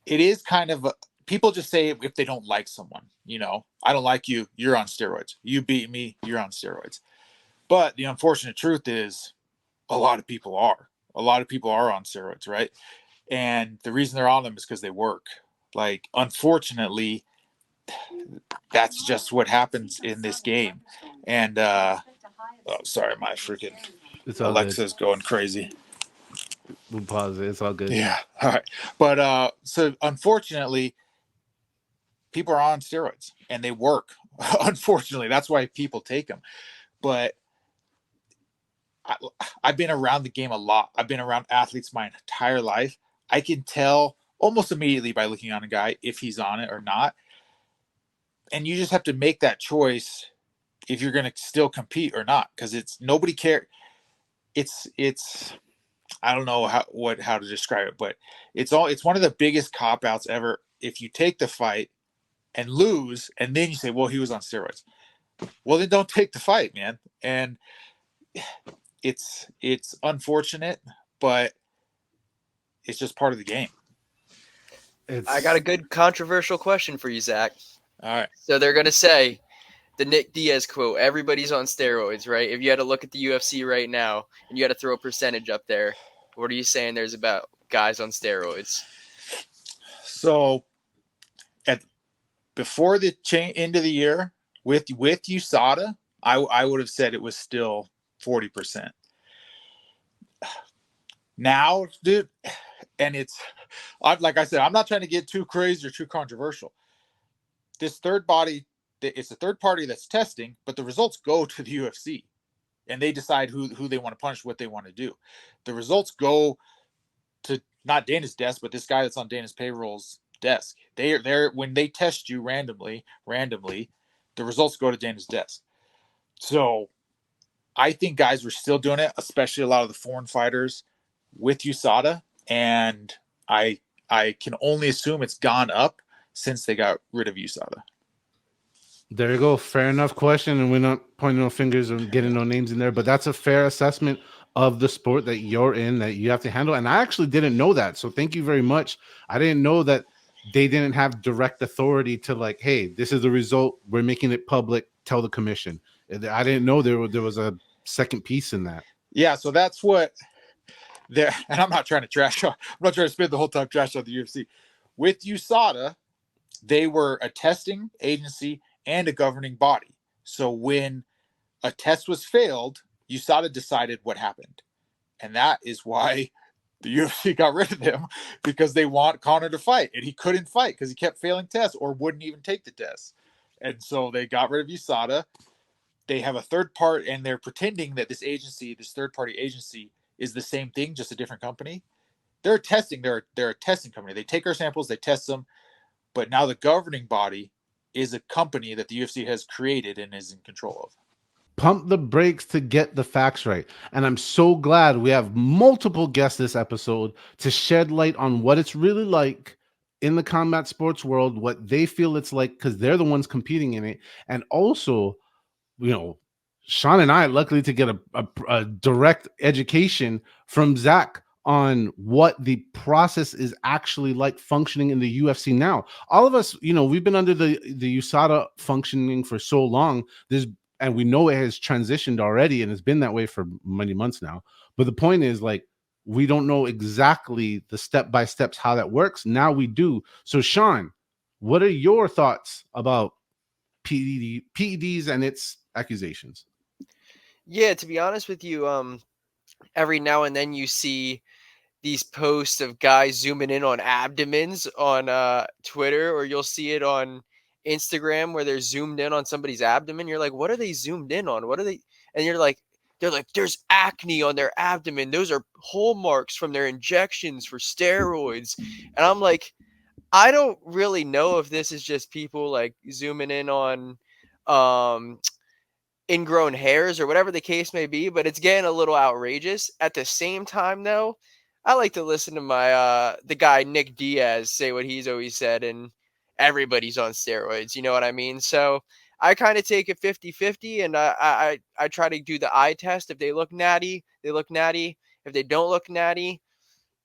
is kind of, people just say if they don't like someone, I don't like you, you're on steroids. You beat me, you're on steroids. But the unfortunate truth is a lot of people are. A lot of people are on steroids, right? And the reason they're on them is because they work. Like, unfortunately, that's just what happens in this game. And sorry, my freaking Alexa's going crazy. We'll pause it. It's all good. Yeah. All right. But so unfortunately, people are on steroids and they work. Unfortunately, that's why people take them. But I've been around the game a lot. I've been around athletes my entire life. I can tell almost immediately by looking on a guy if he's on it or not. And you just have to make that choice if you're going to still compete or not, because it's nobody cares. It's I don't know how to describe it, but it's one of the biggest cop outs ever. If you take the fight and lose, and then you say, well, he was on steroids. Well, then don't take the fight, man. And it's unfortunate, but it's just part of the game. I got a good controversial question for you, Zach. All right. So they're going to say the Nick Diaz quote, everybody's on steroids, right? If you had to look at the UFC right now and you had to throw a percentage up there, what are you saying there's about guys on steroids? So before the end of the year with USADA, I would have said it was still 40%. Now, dude, and like I said, I'm not trying to get too crazy or too controversial. This third body, it's a third party that's testing, but the results go to the UFC, and they decide who they want to punish, what they want to do. The results go to not Dana's desk, but this guy that's on Dana's payroll's desk. They're when they test you randomly, the results go to Dana's desk. So I think guys were still doing it, especially a lot of the foreign fighters with USADA, and I can only assume it's gone up since they got rid of USADA. There you go. Fair enough question. And we're not pointing no fingers or getting no names in there, but that's a fair assessment of the sport that you're in, that you have to handle. And I actually didn't know that. So thank you very much. I didn't know that they didn't have direct authority to like, hey, this is the result. We're making it public. Tell the commission. I didn't know there was a second piece in that. Yeah. So that's what there. And I'm not trying to trash on. I'm not trying to spend the whole time trash on the UFC. With USADA, they were a testing agency and a governing body. So when a test was failed, USADA decided what happened. And that is why the UFC got rid of him, because they want Conor to fight. And he couldn't fight because he kept failing tests or wouldn't even take the tests. And so they got rid of USADA. They have a third part, and they're pretending that this third-party agency, is the same thing, just a different company. They're testing. They're a testing company. They take our samples, they test them. But now the governing body is a company that the UFC has created and is in control of. Pump the brakes to get the facts right. And I'm so glad we have multiple guests this episode to shed light on what it's really like in the combat sports world, what they feel it's like, because they're the ones competing in it. And also, you know, Sean and I are lucky to get a direct education from Zach on what the process is actually like functioning in the UFC now. All of us, you know, we've been under the USADA functioning for so long. And we know it has transitioned already, and it's been that way for many months now. But the point is, like, we don't know exactly the step-by-steps how that works. Now we do. So, Sean, what are your thoughts about PEDs and its accusations? Yeah, to be honest with you, every now and then you see these posts of guys zooming in on abdomens on Twitter, or you'll see it on Instagram where they're zoomed in on somebody's abdomen. You're like, what are they zoomed in on? What are they? And they're like, there's acne on their abdomen. Those are hole marks from their injections for steroids. And I'm like, I don't really know if this is just people like zooming in on ingrown hairs or whatever the case may be, but it's getting a little outrageous. At the same time, though, I like to listen to my the guy Nick Diaz say what he's always said, and everybody's on steroids, you know what I mean? So I kind of take it 50-50, and I try to do the eye test. If they look natty, they look natty. If they don't look natty,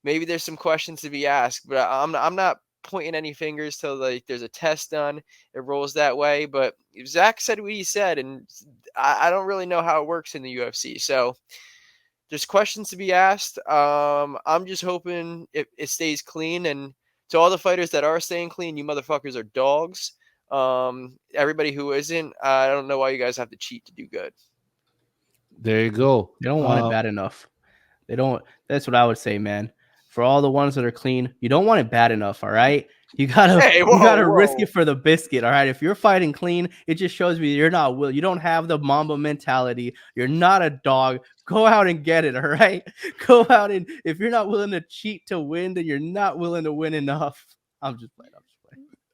maybe there's some questions to be asked, but I'm not pointing any fingers till like there's a test done. It rolls that way. But Zach said what he said, and I don't really know how it works in the UFC. So there's questions to be asked. I'm just hoping it stays clean. And to all the fighters that are staying clean, you motherfuckers are dogs. Everybody who isn't, I don't know why you guys have to cheat to do good. There you go. They don't want it bad enough. They don't. That's what I would say, man. For all the ones that are clean, you don't want it bad enough. All right, you gotta risk it for the biscuit. All right, if you're fighting clean, it just shows me you're not will. You don't have the Mamba mentality. You're not a dog. Go out and get it. All right, go out, and if you're not willing to cheat to win, then you're not willing to win enough. I'm just playing.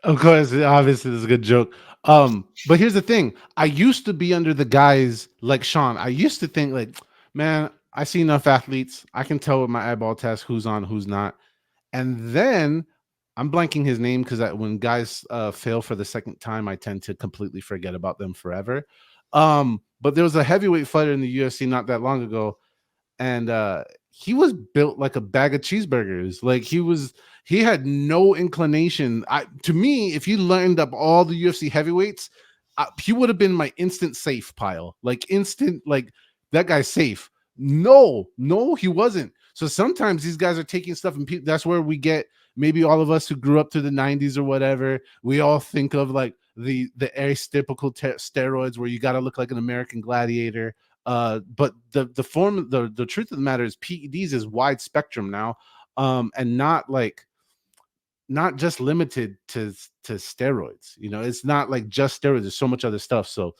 Of course, obviously, this is a good joke. But here's the thing: I used to be under the guys like Sean. I used to think like, man, I see enough athletes. I can tell with my eyeball test who's on, who's not. And then I'm blanking his name because when guys fail for the second time, I tend to completely forget about them forever. But there was a heavyweight fighter in the UFC not that long ago, and he was built like a bag of cheeseburgers. Like he had no inclination. To me, if he lined up all the UFC heavyweights, he would have been my instant safe pile. Like instant, like that guy's safe. No, he wasn't. So sometimes these guys are taking stuff, and that's where we get maybe all of us who grew up through the 90s or whatever, we all think of like the stereotypical steroids where you got to look like an American gladiator. But the truth of the matter is PEDs is wide spectrum now, and not just limited to steroids. It's not like just steroids. There's so much other stuff. So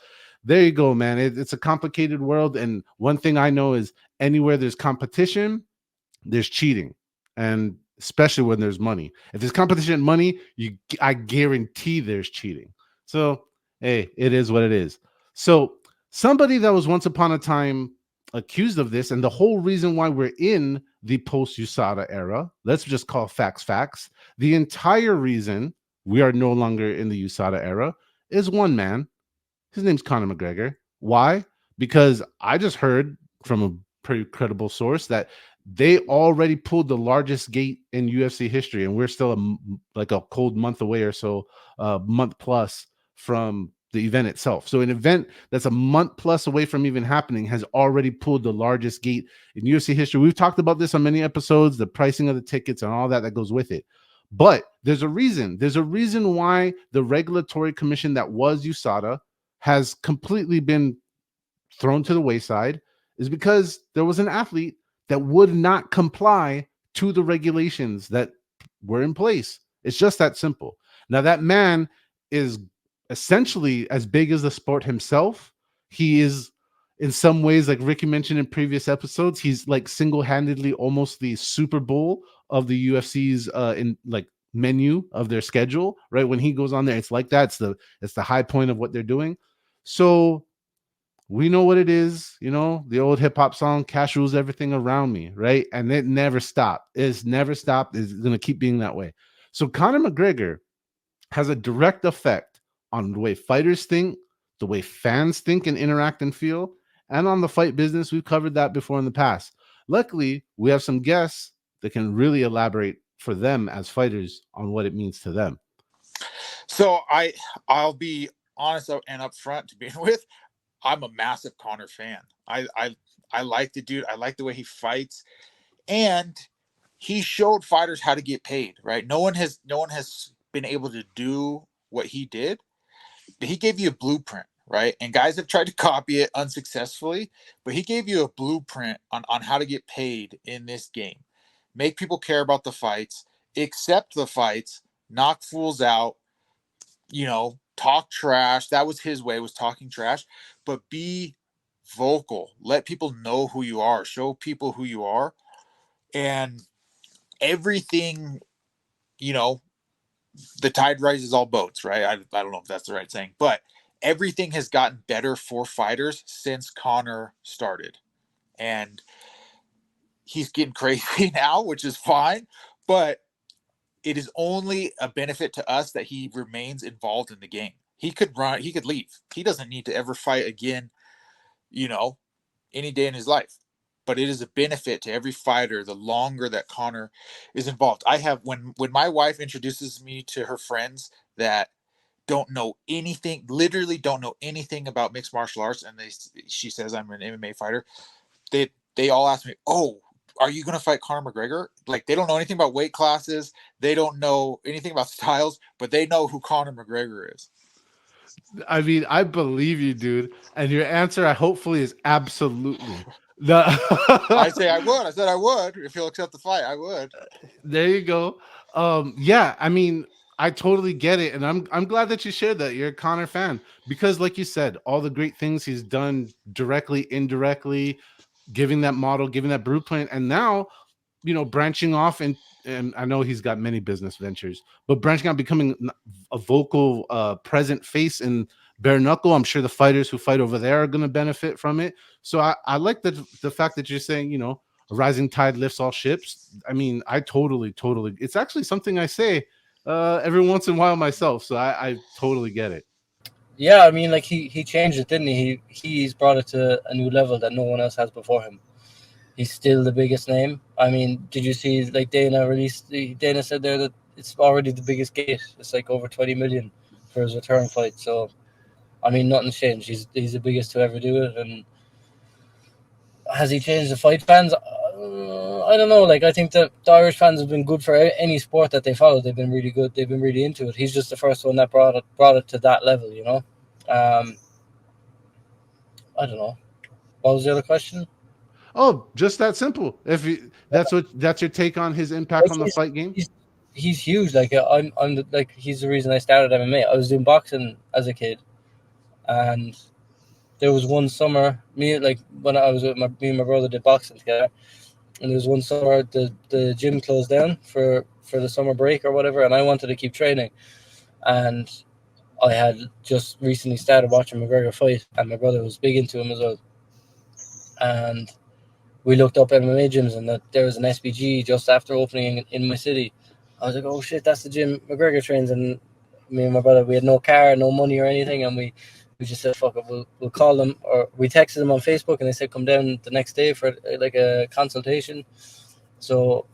there you go, man. It's a complicated world. And one thing I know is anywhere there's competition, there's cheating. And especially when there's money. If there's competition and money, I guarantee there's cheating. So, hey, it is what it is. So somebody that was once upon a time accused of this, and the whole reason why we're in the post-USADA era, let's just call facts. The entire reason we are no longer in the USADA era is one man. His name's Conor McGregor. Why? Because I just heard from a pretty credible source that they already pulled the largest gate in UFC history, and we're still like a cold month away or so, month plus from the event itself. So an event that's a month plus away from even happening has already pulled the largest gate in UFC history. We've talked about this on many episodes, the pricing of the tickets and all that goes with it. But there's a reason. There's a reason why the regulatory commission that was USADA has completely been thrown to the wayside, is because there was an athlete that would not comply to the regulations that were in place. It's just that simple. Now, that man is essentially as big as the sport himself. He is, in some ways, like Ricky mentioned in previous episodes, he's like single-handedly almost the Super Bowl of the UFC's in like menu of their schedule, right? When he goes on there, it's like that. It's the high point of what they're doing. So we know what it is, the old hip hop song, cash rules everything around me, right? And it never stopped. It's never stopped. It's going to keep being that way. So Conor McGregor has a direct effect on the way fighters think, the way fans think and interact and feel, and on the fight business. We've covered that before in the past. Luckily, we have some guests that can really elaborate for them as fighters on what it means to them. So I'll be honest and upfront to begin with. I'm a massive Conor fan. I like the dude. I like the way he fights, and he showed fighters how to get paid. Right? No one has been able to do what he did. But he gave you a blueprint, right? And guys have tried to copy it unsuccessfully, but he gave you a blueprint on how to get paid in this game. Make people care about the fights, accept the fights, knock fools out, talk trash. That was his way, was talking trash, but be vocal. Let people know who you are. Show people who you are. And everything, the tide rises all boats, right? I don't know if that's the right saying, but everything has gotten better for fighters since Conor started. And he's getting crazy now, which is fine, but it is only a benefit to us that he remains involved in the game. He could run, he could leave. He doesn't need to ever fight again, any day in his life. But it is a benefit to every fighter the longer that Conor is involved. I have, when my wife introduces me to her friends that don't know anything, literally don't know anything about mixed martial arts, and she says I'm an MMA fighter, they all ask me, "Oh, are you going to fight Conor McGregor?" Like, they don't know anything about weight classes. They don't know anything about styles, but they know who Conor McGregor is. I mean, I believe you, dude. And your answer, hopefully, is absolutely. I say I would. I said I would. If he'll accept the fight, I would. There you go. Yeah, I mean, I totally get it. And I'm glad that you shared that. You're a Conor fan. Because like you said, all the great things he's done directly, indirectly, giving that model, giving that blueprint, and now, branching off, and I know he's got many business ventures, but branching out, becoming a vocal present face in bare knuckle. I'm sure the fighters who fight over there are going to benefit from it. So I like the fact that you're saying, a rising tide lifts all ships. I mean, I totally, it's actually something I say every once in a while myself. So I totally get it. Yeah, I mean, like he changed it, didn't he? He's brought it to a new level that no one else has before him. He's still the biggest name. I mean, did you see, like, Dana said there that it's already the biggest gate. It's like over 20 million for his return fight. So, I mean, nothing's changed. He's the biggest to ever do it. And has he changed the fight fans? I don't know. Like, I think that the Irish fans have been good for any sport that they follow. They've been really good. They've been really into it. He's just the first one that brought it to that level. You know. I don't know. What was the other question? Oh, just that simple. If you, that's your take on his impact Like, on the fight game. He's huge. Like, like, he's the reason I started MMA. I was doing boxing as a kid, and there was one summer, when I was with me and my brother did boxing together, and there was one summer the gym closed down for the summer break or whatever, and I wanted to keep training, and I had just recently started watching McGregor fight, and my brother was big into him as well, and we looked up MMA gyms, and that there was an SBG just after opening in my city. I was like, oh shit, that's the gym McGregor trains. And me and my brother, we had no car, no money or anything, and we just said, fuck it, we'll call them. Or we texted them on Facebook, and they said come down the next day for like a consultation. So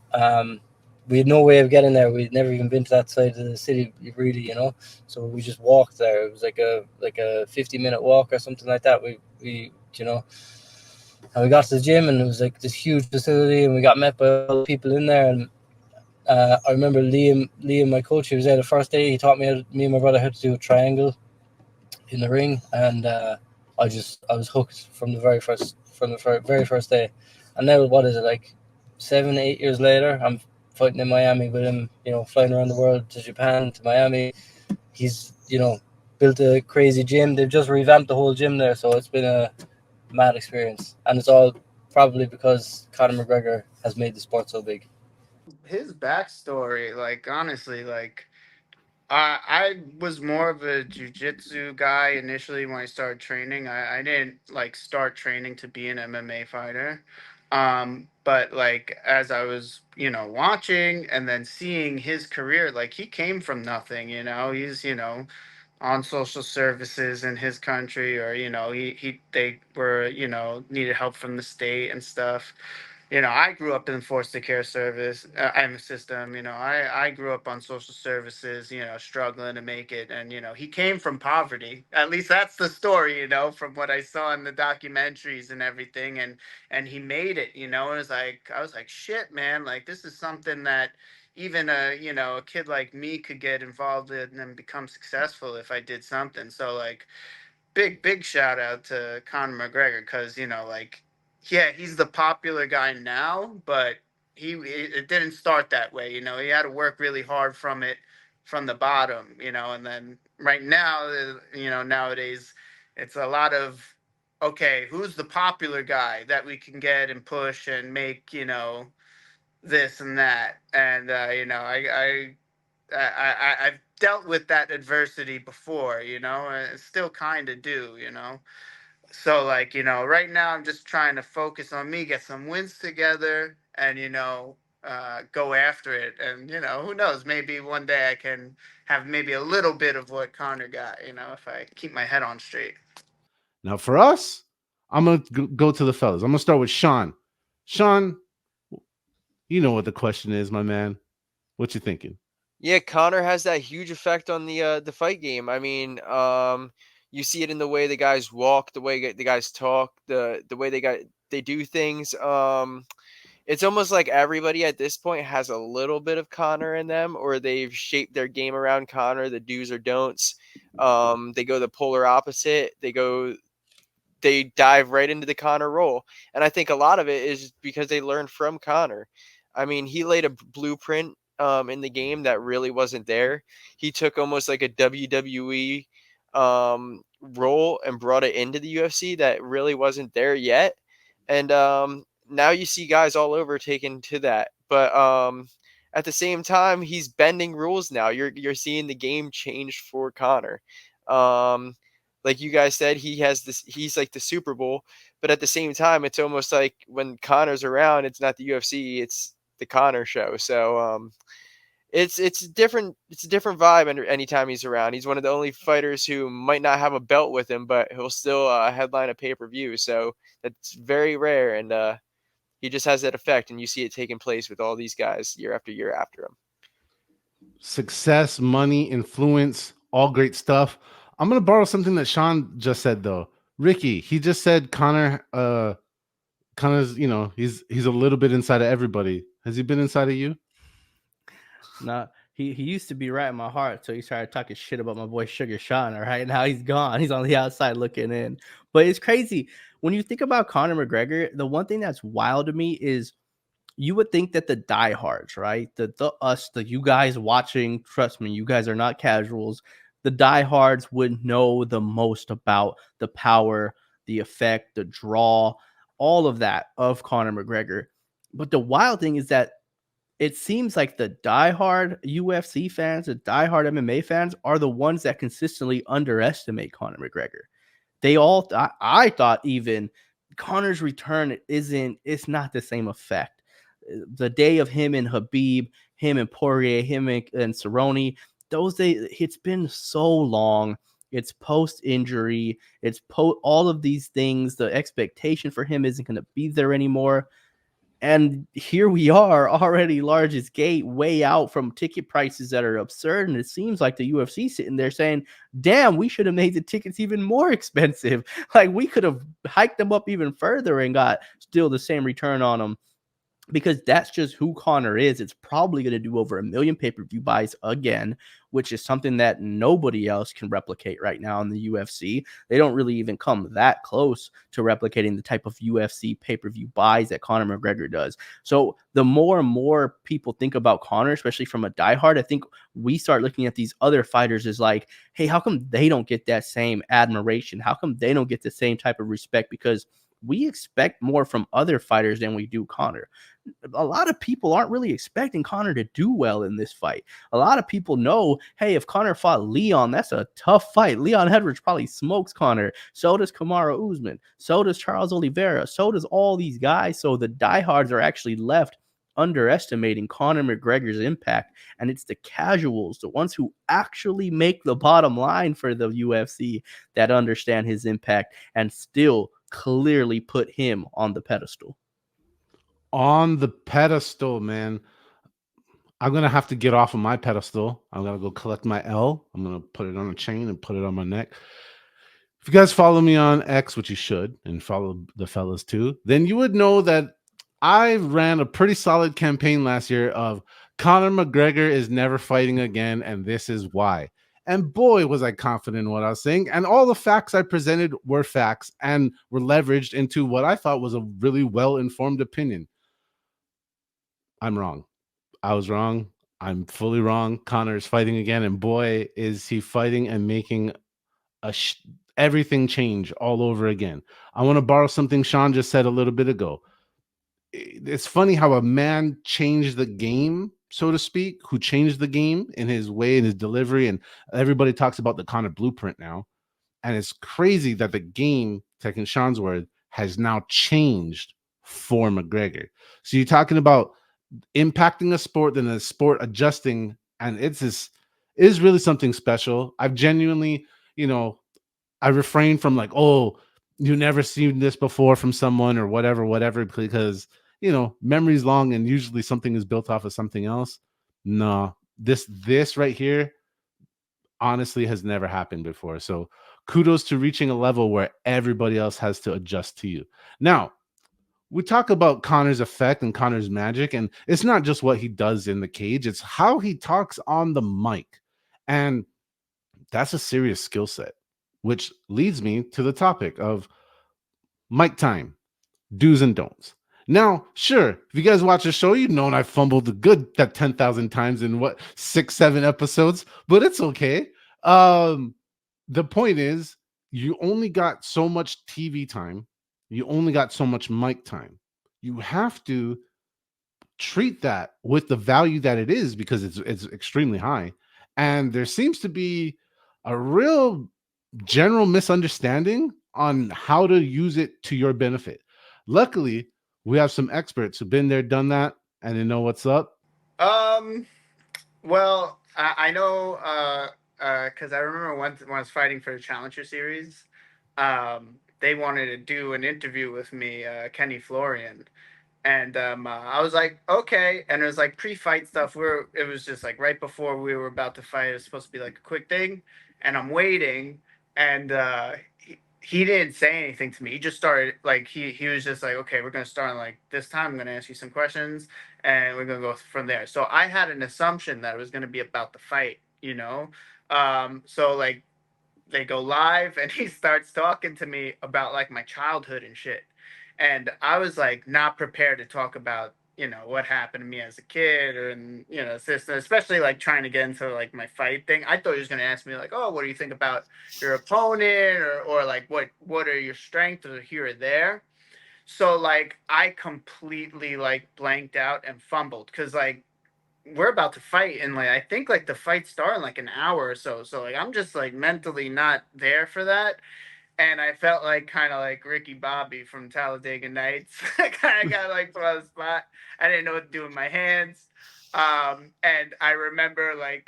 we had no way of getting there. We'd never even been to that side of the city, really, you know. So we just walked there. It was like a 50-minute walk or something like that. We you know. And we got to the gym, and it was like this huge facility, and we got met by all the people in there. And I remember Liam, my coach, he was there the first day. He taught me and my brother how to do a triangle in the ring, and I was hooked from the very first day. And now, what is it, like 7-8 years later? I'm fighting in Miami with him. You know, flying around the world to Japan, to Miami. He's built a crazy gym. They've just revamped the whole gym there, so it's been a mad experience, and it's all probably because Conor McGregor has made the sport so big. His backstory, like honestly, like I was more of a jujitsu guy initially when I started training. I didn't like start training to be an MMA fighter. But like as I was, watching and then seeing his career, like he came from nothing, he's, on social services in his country, or they were needed help from the state and stuff. I grew up in foster care service. I'm a system. I grew up on social services. Struggling to make it, and he came from poverty. At least that's the story. From what I saw in the documentaries and everything, and he made it. And I was like, shit, man. Like this is something that even a kid like me could get involved in and become successful if I did something. So like big shout out to Conor McGregor, because like yeah, he's the popular guy now, but it didn't start that way. He had to work really hard from the bottom. And then right now, nowadays it's a lot of, okay, who's the popular guy that we can get and push and make this and that. And I've dealt with that adversity before, and still kind of do, So like, right now I'm just trying to focus on me, get some wins together, and go after it. And who knows? Maybe one day I can have maybe a little bit of what Connor got, if I keep my head on straight. Now for us, I'm gonna go to the fellas. I'm gonna start with Sean. Sean, you know what the question is, my man. What you thinking? Yeah, Connor has that huge effect on the fight game. I mean, you see it in the way the guys walk, the way the guys talk, the way they do things. It's almost like everybody at this point has a little bit of Connor in them, or they've shaped their game around Connor, the do's or don'ts. They go the polar opposite. They dive right into the Connor role. And I think a lot of it is because they learned from Connor. I mean, he laid a blueprint in the game that really wasn't there. He took almost like a WWE role and brought it into the UFC that really wasn't there yet. And now you see guys all over taken to that. But at the same time, he's bending rules now. You're seeing the game change for Connor. Like you guys said, he's like the Super Bowl, but at the same time, it's almost like when Connor's around, it's not the UFC, it's the Connor show. So it's different. It's a different vibe anytime he's around. He's one of the only fighters who might not have a belt with him, but he'll still headline a pay-per-view. So that's very rare, and he just has that effect, and you see it taking place with all these guys year after year after him. Success, money, influence, all great stuff. I'm gonna borrow something that Sean just said though. Ricky, he just said Connor kind of, he's a little bit inside of everybody. Has he been inside of you? No, he used to be right in my heart, so he started talking shit about my boy Sugar Sean. All right, now he's gone. He's on the outside looking in. But it's crazy when you think about Conor McGregor. The one thing that's wild to me is you would think that the diehards, right? The you guys watching, trust me, you guys are not casuals. The diehards would know the most about the power, the effect, the draw, all of that of Conor McGregor. But the wild thing is that it seems like the diehard UFC fans, the diehard MMA fans are the ones that consistently underestimate Conor McGregor. I thought even Conor's return it's not the same effect. The day of him and Habib, him and Poirier, him and Cerrone, those days, it's been so long. It's post injury. It's all of these things. The expectation for him isn't going to be there anymore. And here we are, already largest gate, way out from ticket prices that are absurd. And it seems like the UFC sitting there saying, damn, we should have made the tickets even more expensive. Like we could have hiked them up even further and got still the same return on them, because that's just who Conor is. It's probably going to do over 1 million pay-per-view buys again, which is something that nobody else can replicate right now in the UFC. They don't really even come that close to replicating the type of UFC pay-per-view buys that Conor McGregor does. So the more and more people think about Conor, especially from a diehard, I think we start looking at these other fighters as like, hey, how come they don't get that same admiration? How come they don't get the same type of respect? Because we expect more from other fighters than we do Conor. A lot of people aren't really expecting Conor to do well in this fight. A lot of people know, hey, if Conor fought Leon, that's a tough fight. Leon Edwards probably smokes Conor. So does Kamaru Usman. So does Charles Oliveira. So does all these guys. So the diehards are actually left underestimating Conor McGregor's impact. And it's the casuals, the ones who actually make the bottom line for the UFC, that understand his impact and still clearly put him on the pedestal. On the pedestal, man. I'm gonna have to get off of my pedestal. I'm gonna go collect my L. I'm gonna put it on a chain and put it on my neck. If you guys follow me on X, which you should, and follow the fellas too, then you would know that I ran a pretty solid campaign last year of Conor McGregor is never fighting again, and this is why. And boy, was I confident in what I was saying. And all the facts I presented were facts and were leveraged into what I thought was a really well-informed opinion. I'm wrong. I was wrong. I'm fully wrong. Conor is fighting again, and boy, is he fighting and making everything change all over again. I want to borrow something Sean just said a little bit ago. It's funny how a man changed the game, so to speak, who changed the game in his way and his delivery, and everybody talks about the Conor blueprint now. And it's crazy that the game, taking Sean's word, has now changed for McGregor. So you're talking about impacting a sport, then a sport adjusting, and it is really something special. I've genuinely, I refrain from like, oh, you never seen this before from someone or whatever, because memory's long and usually something is built off of something else. No, this right here honestly has never happened before. So kudos to reaching a level where everybody else has to adjust to you. Now, we talk about Conor's effect and Conor's magic, and it's not just what he does in the cage, it's how he talks on the mic. And that's a serious skill set, which leads me to the topic of mic time, do's and don'ts. Now, sure, if you guys watch the show, you've known I fumbled a good that 10,000 times in 6-7 episodes, but it's okay. The point is, you only got so much TV time. You only got so much mic time. You have to treat that with the value that it is, because it's extremely high. And there seems to be a real general misunderstanding on how to use it to your benefit. Luckily, we have some experts who've been there, done that, and they know what's up. Well, I know, because I remember when I was fighting for the Challenger Series, they wanted to do an interview with me, Kenny Florian, and I was like, okay, and it was like pre-fight stuff. It was just like right before we were about to fight. It was supposed to be like a quick thing, and I'm waiting, and he didn't say anything to me. He just started like he was just like, okay, we're gonna start on like this time. I'm gonna ask you some questions, and we're gonna go from there. So I had an assumption that it was gonna be about the fight, you know. So like they go live, and he starts talking to me about like my childhood and shit, and I was like not prepared to talk about what happened to me as a kid or system, especially like trying to get into like my fight thing. I thought he was gonna ask me like, oh, what do you think about your opponent, or like what are your strengths or here or there. So like I completely like blanked out and fumbled because like we're about to fight and like I think like the fight start in like an hour or so. So like I'm just like mentally not there for that. And I felt like kind of like Ricky Bobby from Talladega Nights. I kind of got like put on the spot. I didn't know what to do with my hands. And I remember like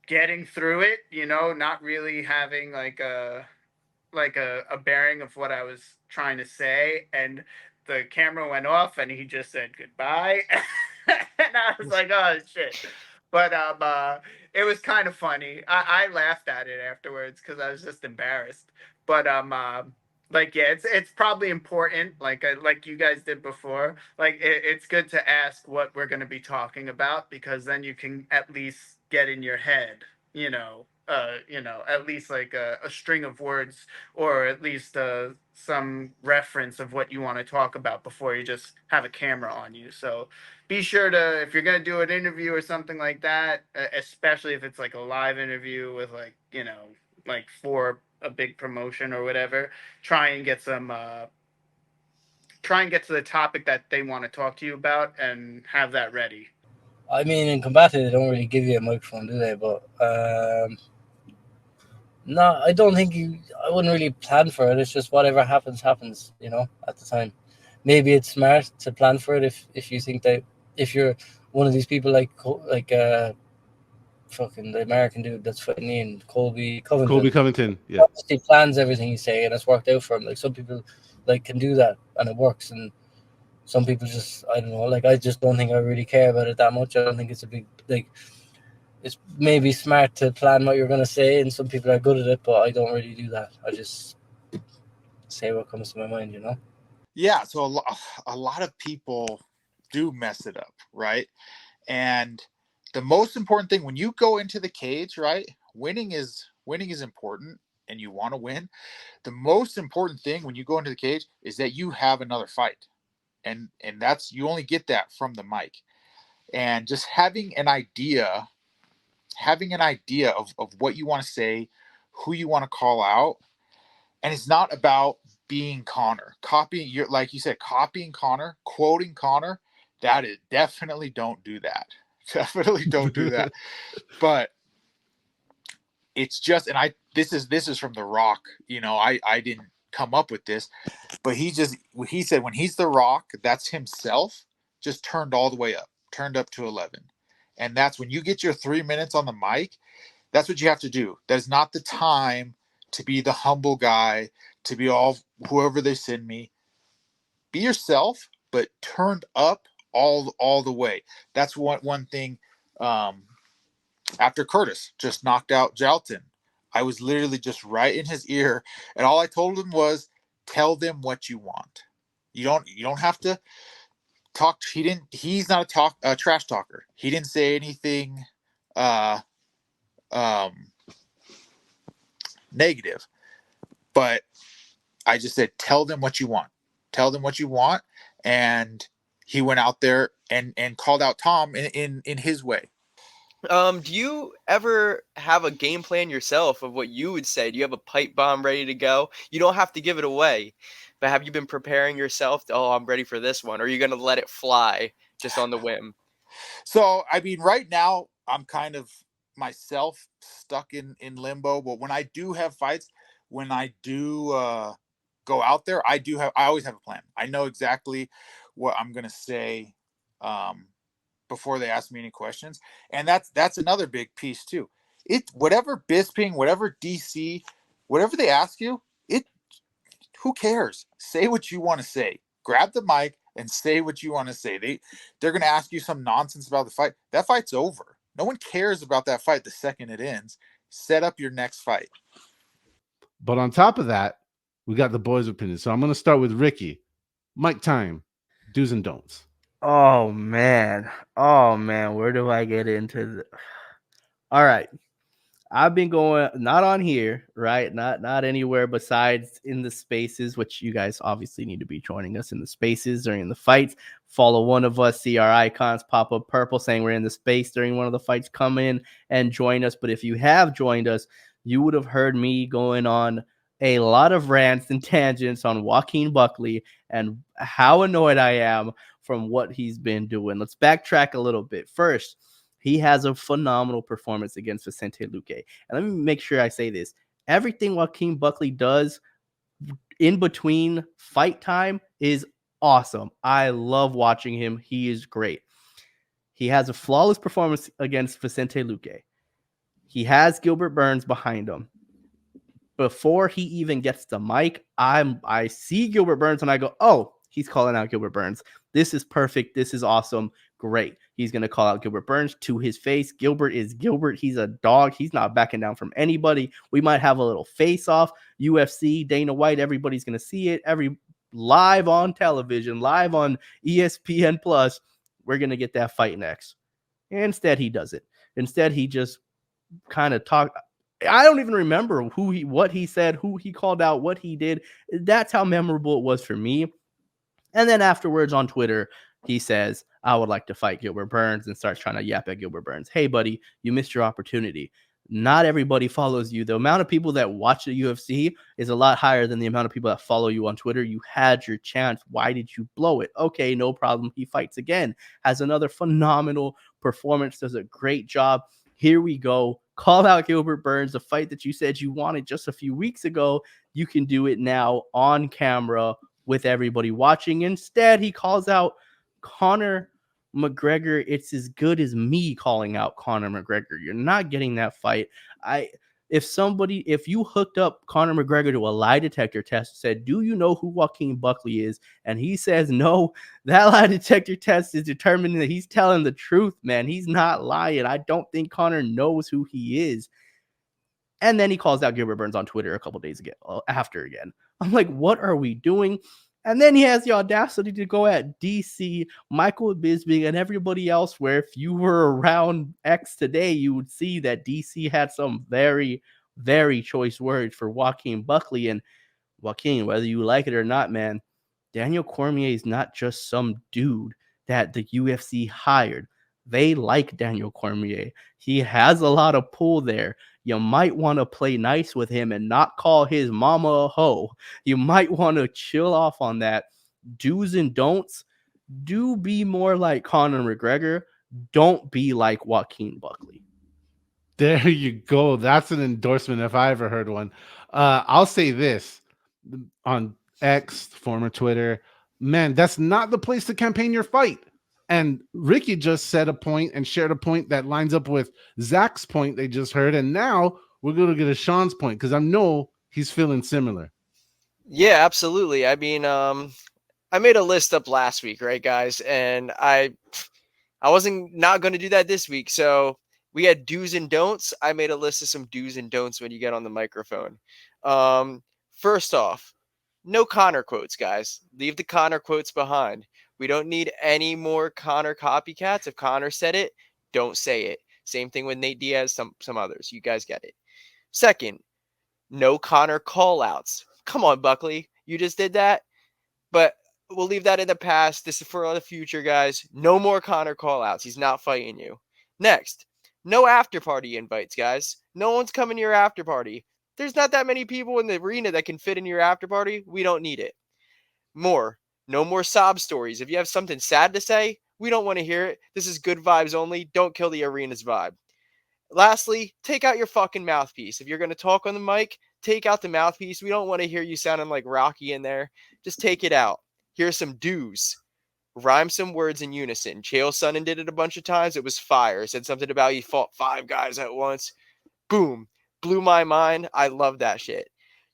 getting through it, not really having like a bearing of what I was trying to say, and the camera went off, and he just said goodbye, and I was like, oh shit. But it was kind of funny. I laughed at it afterwards because I was just embarrassed. But like yeah, it's probably important. Like you guys did before. Like it's good to ask what we're going to be talking about because then you can at least get in your head. At least like a string of words or at least some reference of what you want to talk about before you just have a camera on you. So be sure to, if you're going to do an interview or something like that, especially if it's like a live interview with like for a big promotion or whatever, try and get to the topic that they want to talk to you about and have that ready. I mean, in combat, they don't really give you a microphone, do they? But no, I don't think I wouldn't really plan for it. It's just whatever happens, happens. At the time, maybe it's smart to plan for it if you think that if you're one of these people like fucking the American dude that's fighting in Colby Covington, yeah. He plans everything he's saying, and it's worked out for him. Like some people like can do that, and it works, and some people just I don't know. Like I just don't think I really care about it that much. I don't think it's a big like. It's maybe smart to plan what you're going to say, and some people are good at it, but I don't really do that. I just say what comes to my mind, Yeah, so a lot of people do mess it up, right? And the most important thing when you go into the cage, right? Winning is important, and you want to win. The most important thing when you go into the cage is that you have another fight, and that's you only get that from the mic, and just having an idea of what you want to say, who you want to call out. And it's not about being Connor. Like you said, copying Connor, quoting Connor. That is definitely don't do that. Definitely don't do that. But it's just, and this is from The Rock. I didn't come up with this, but he said when he's The Rock, that's himself, just turned all the way up, turned up to 11. And that's when you get your 3 minutes on the mic. That's what you have to do. That is not the time to be the humble guy, to be all whoever they send me. Be yourself, but turned up all the way. That's one thing. After Curtis just knocked out Jalton, I was literally just right in his ear, and all I told him was, "Tell them what you want. You don't have to talk." He's not a trash talker. He didn't say anything negative, but I just said, tell them what you want. Tell them what you want. And he went out there and called out Tom in his way. Do you ever have a game plan yourself of what you would say? Do you have a pipe bomb ready to go? You don't have to give it away, but have you been preparing yourself? I'm ready for this one. Or are you going to let it fly just on the whim? So, I mean, right now I'm kind of myself stuck in limbo, but when I do have fights, when I do go out there, I always have a plan. I know exactly what I'm going to say before they ask me any questions. And that's another big piece too. Whatever Bisping, whatever DC, whatever they ask you, who cares? Say what you want to say. Grab the mic and say what you want to say. They're going to ask you some nonsense about the fight. That fight's over. No one cares about that fight the second it ends. Set up your next fight. But on top of that, we got the boys' opinion. So I'm going to start with Ricky. Mike time, do's and don'ts. Oh man. Where do I get into All right. I've been going not on here, right? Not anywhere besides in the spaces, which you guys obviously need to be joining us in the spaces during the fights. Follow one of us, see our icons pop up purple saying we're in the space during one of the fights. Come in and join us. But if you have joined us, you would have heard me going on a lot of rants and tangents on Joaquin Buckley and how annoyed I am from what he's been doing. Let's backtrack a little bit. First, he has a phenomenal performance against Vicente Luque. And let me make sure I say this. Everything Joaquin Buckley does in between fight time is awesome. I love watching him. He is great. He has a flawless performance against Vicente Luque. He has Gilbert Burns behind him. Before he even gets the mic, I see Gilbert Burns and I go, oh, he's calling out Gilbert Burns. This is perfect. This is awesome. Great. He's going to call out Gilbert Burns to his face. Gilbert is Gilbert. He's a dog. He's not backing down from anybody. We might have a little face off. UFC, Dana White, everybody's going to see it. Live on television, live on ESPN Plus. We're going to get that fight next. Instead, he does it. Instead, he just kind of talked. I don't even remember what he said, who he called out, what he did. That's how memorable it was for me. And then afterwards on Twitter, he says, I would like to fight Gilbert Burns, and starts trying to yap at Gilbert Burns. Hey, buddy, you missed your opportunity. Not everybody follows you. The amount of people that watch the UFC is a lot higher than the amount of people that follow you on Twitter. You had your chance. Why did you blow it? Okay, no problem. He fights again. Has another phenomenal performance. Does a great job. Here we go. Call out Gilbert Burns, a fight that you said you wanted just a few weeks ago. You can do it now on camera with everybody watching. Instead, he calls out Conor McGregor. It's as good as me calling out Conor McGregor. You're not getting that fight. If you hooked up Conor McGregor to a lie detector test, said, do you know who Joaquin Buckley is? And he says no, that lie detector test is determining that he's telling the truth, man. He's not lying. I don't think Conor knows who he is. And then he calls out Gilbert Burns on Twitter a couple days after again. I'm like, what are we doing? And then he has the audacity to go at DC, Michael Bisping, and everybody else, where if you were around X today, you would see that DC had some very, very choice words for Joaquin Buckley. And Joaquin, whether you like it or not, man, Daniel Cormier is not just some dude that the UFC hired. They like Daniel Cormier. He has a lot of pull there. You might want to play nice with him and not call his mama a hoe. You might want to chill off on that. Do's and don'ts. Do be more like Conor McGregor. Don't be like Joaquin Buckley. There you go. That's an endorsement if I ever heard one. I'll say this on X, former Twitter. Man, that's not the place to campaign your fight. And Ricky just said a point and shared a point that lines up with Zach's point they just heard. And now we're going to get a Sean's point because I know he's feeling similar. Yeah, absolutely. I mean, I made a list up last week, right, guys? And I wasn't not going to do that this week. So we had do's and don'ts. I made a list of some do's and don'ts when you get on the microphone. First off, no Connor quotes, guys. Leave the Connor quotes behind. We don't need any more Connor copycats. If Connor said it, don't say it. Same thing with Nate Diaz, some others. You guys get it. Second, no Connor call-outs. Come on, Buckley. You just did that. But we'll leave that in the past. This is for the future, guys. No more Connor call-outs. He's not fighting you. Next, no after-party invites, guys. No one's coming to your after-party. There's not that many people in the arena that can fit in your after-party. We don't need it. No more sob stories. If you have something sad to say, we don't want to hear it. This is good vibes only. Don't kill the arena's vibe. Lastly, take out your fucking mouthpiece. If you're going to talk on the mic, take out the mouthpiece. We don't want to hear you sounding like Rocky in there. Just take it out. Here's some do's. Rhyme some words in unison. Chael Sonnen did it a bunch of times. It was fire. Said something about he fought 5 guys at once. Boom. Blew my mind. I love that shit.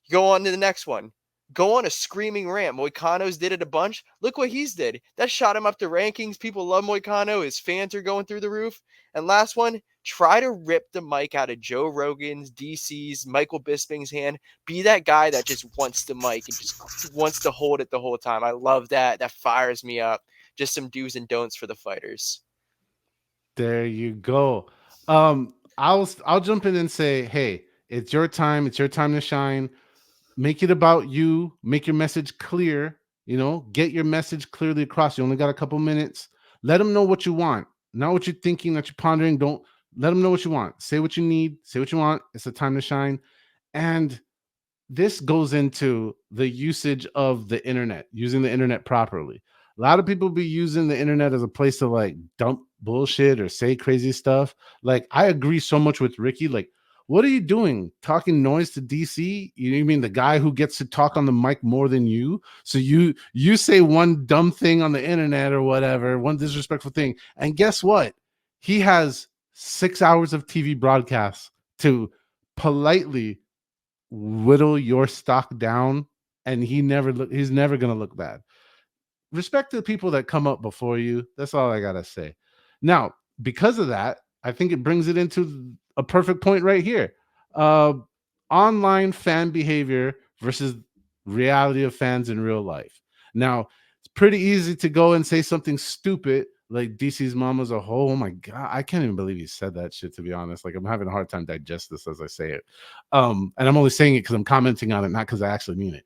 Go on to the next one. go on a screaming rant. Moicano's did it a bunch. Look what he's did. That shot him up the rankings. People love Moicano. His fans are going through the roof. And last one, try to rip the mic out of Joe Rogan's, DC's, Michael Bisping's hand. Be that guy that just wants the mic and just wants to hold it the whole time. I love that. That fires me up. Just some do's and don'ts for the fighters. There you go. I'll jump in and say, hey, it's your time. It's your time to shine. Make it about you. Make your message clear. You know, get your message clearly across. You only got a couple minutes. Let them know what you want, not what you're thinking, that you're pondering. Don't let them know what you want. Say what you need. Say what you want. It's the time to shine. And this goes into the usage of the internet, using the internet properly. A lot of people be using the internet as a place to like dump bullshit or say crazy stuff. Like, I agree so much with Ricky. Like, what are you doing? Talking noise to DC? You mean the guy who gets to talk on the mic more than you? So you say one dumb thing on the internet or whatever, one disrespectful thing, and guess what? He has 6 hours of TV broadcasts to politely whittle your stock down, and he's never going to look bad. Respect to the people that come up before you. That's all I got to say. Now, because of that, I think it brings it into a perfect point right here. uh Online fan behavior versus reality of fans in real life. Now, it's pretty easy to go and say something stupid like DC's mama's a hoe. Oh my god, I can't even believe he said that shit, to be honest. Like, I'm having a hard time digest this as I say it. And I'm only saying it because I'm commenting on it, not because I actually mean it.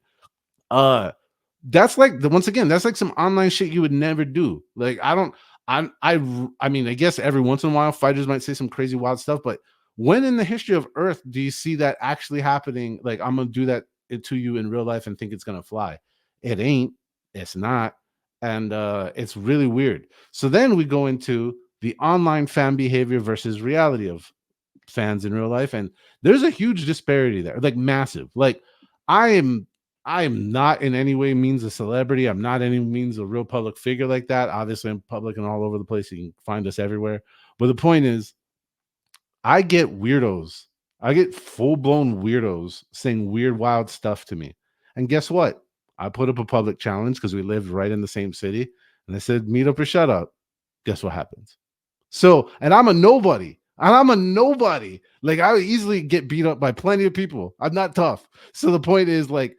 That's like once again, that's like some online shit you would never do. Like, I mean, I guess every once in a while fighters might say some crazy wild stuff, but when in the history of Earth do you see that actually happening? Like, I'm gonna do that to you in real life and think it's gonna fly. It ain't. It's not. And it's really weird. So then we go into the online fan behavior versus reality of fans in real life, and there's a huge disparity there, like massive. Like, i am I am not in any way means a celebrity. I'm not any means a real public figure like that. Obviously, I'm public and all over the place. You can find us everywhere. But the point is, I get weirdos. I get full-blown weirdos saying weird, wild stuff to me. And guess what? I put up a public challenge because we lived right in the same city. And I said, meet up or shut up. Guess what happens? So, and I'm a nobody. And I'm a nobody. Like, I would easily get beat up by plenty of people. I'm not tough. So the point is, like,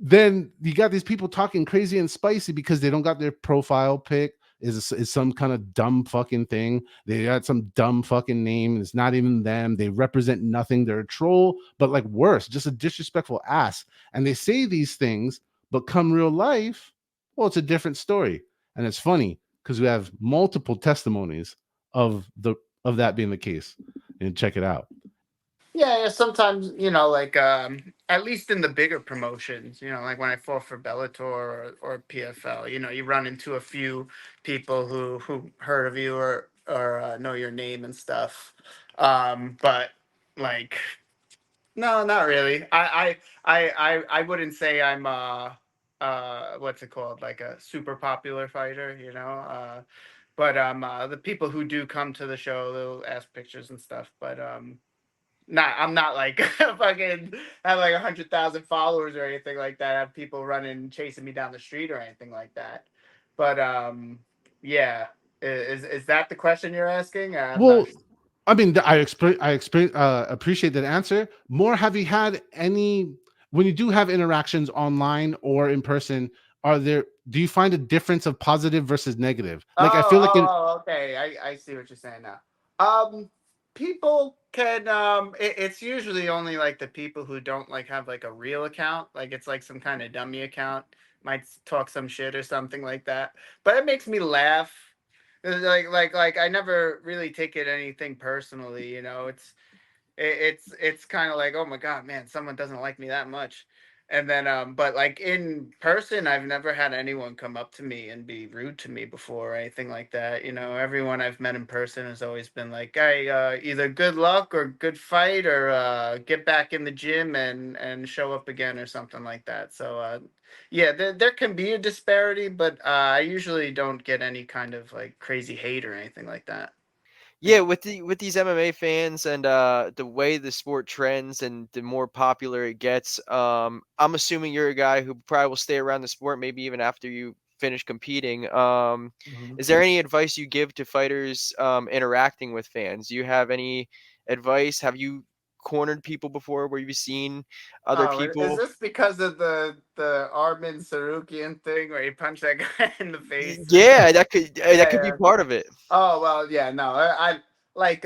then you got these people talking crazy and spicy because they don't got their profile pic is some kind of dumb fucking thing. They got some dumb fucking name. It's not even them. They represent nothing. They're a troll, but like worse, just a disrespectful ass. And they say these things, but come real life, well, it's a different story. And it's funny because we have multiple testimonies of that being the case. And check it out. Yeah, sometimes, like at least in the bigger promotions, like when I fought for Bellator or PFL, you run into a few people who heard of you or know your name and stuff. But like, no, not really. I wouldn't say I'm what's it called, like a super popular fighter, but the people who do come to the show, they'll ask pictures and stuff, but I'm not like fucking have like 100,000 followers or anything like that. I have people running chasing me down the street or anything like that. But yeah, is that the question you're asking? I'm not. Well, I mean, appreciate that answer. More, have you had any, when you do have interactions online or in person, do you find a difference of positive versus negative? Like, I feel like Okay. I see what you're saying now. People can it's usually only like the people who don't like have like a real account, like it's like some kind of dummy account, might talk some shit or something like that. But it makes me laugh. Like I never really take it anything personally, it's kind of like, oh my god, man, someone doesn't like me that much. And then but like in person, I've never had anyone come up to me and be rude to me before or anything like that. Everyone I've met in person has always been like, hey, either good luck or good fight, or get back in the gym and show up again or something like that. So yeah, there can be a disparity, but I usually don't get any kind of like crazy hate or anything like that. Yeah, with these MMA fans and the way the sport trends and the more popular it gets, I'm assuming you're a guy who probably will stay around the sport maybe even after you finish competing. Is there any advice you give to fighters interacting with fans? Do you have any advice? Have you cornered people before where you've seen other Oh, is people? this because of the Armin Sarukian thing where he punched that guy in the face? Yeah, Yeah, that could be yeah. part of it. Oh well, yeah. No, I like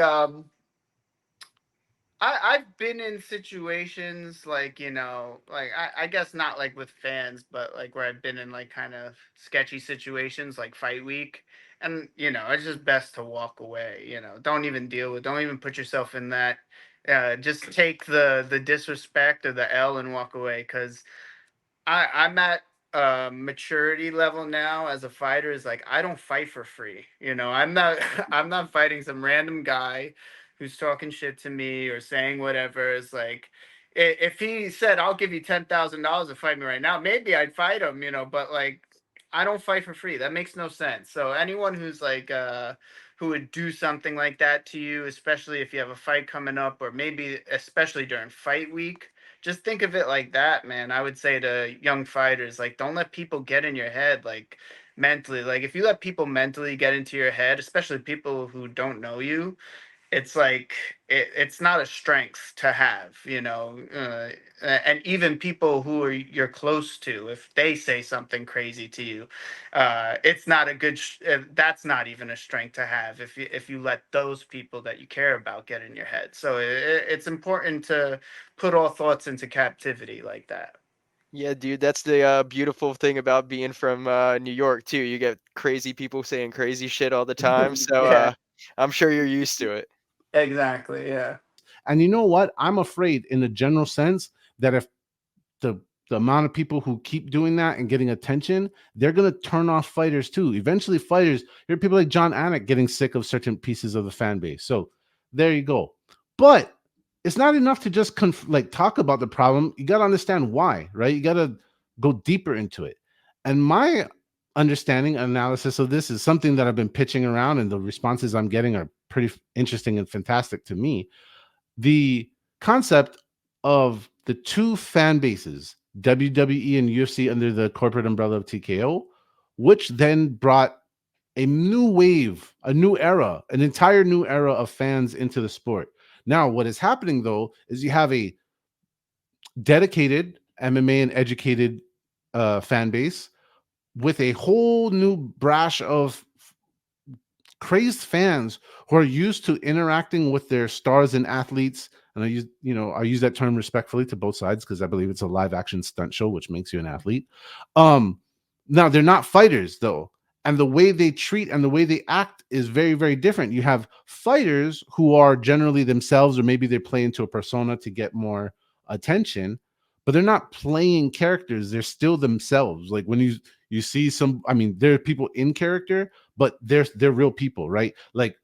I've been in situations like, like I guess not like with fans, but like where I've been in like kind of sketchy situations like fight week. And it's just best to walk away. Don't even don't even put yourself in that. Just take the disrespect or the L and walk away, because I'm at maturity level now as a fighter. Is like, I don't fight for free. I'm not I'm not fighting some random guy who's talking shit to me or saying whatever. It's like, if he said, I'll give you $10,000 to fight me right now, maybe I'd fight him, but like, I don't fight for free. That makes no sense. So anyone who's like who would do something like that to you, especially if you have a fight coming up, or maybe especially during fight week, just think of it like that, man. I would say to young fighters, like, don't let people get in your head, like, mentally. Like, if you let people mentally get into your head, especially people who don't know you, it's like it's not a strength to have, and even people who you're close to, if they say something crazy to you, it's not a good that's not even a strength to have if you let those people that you care about get in your head. So it's important to put all thoughts into captivity like that. Yeah, dude, that's the beautiful thing about being from New York too. You get crazy people saying crazy shit all the time, so Yeah, I'm sure you're used to it. exactly. Yeah. And you know what? I'm afraid, in a general sense, that if the the amount of people who keep doing that and getting attention, they're gonna turn off fighters too. Eventually, fighters, there are people like John Anik getting sick of certain pieces of the fan base. So there you go. But it's not enough to just talk about the problem. You got to understand why, right? You got to go deeper into it. And my understanding analysis of this is something that I've been pitching around, and the responses I'm getting are pretty interesting and fantastic to me. The concept of the two fan bases, WWE and UFC, under the corporate umbrella of TKO, which then brought a new wave, a new era, an entire new era of fans into the sport. Now, what is happening though is you have a dedicated MMA and educated fan base with a whole new brash of crazed fans who are used to interacting with their stars and athletes. And I use that term respectfully to both sides, because I believe it's a live action stunt show, which makes you an athlete. Now they're not fighters though, and the way they treat and the way they act is very, very different. You have fighters who are generally themselves, or maybe they play into a persona to get more attention, but they're not playing characters. They're still themselves. Like when you see there are people in character, but they're real people, right? Like,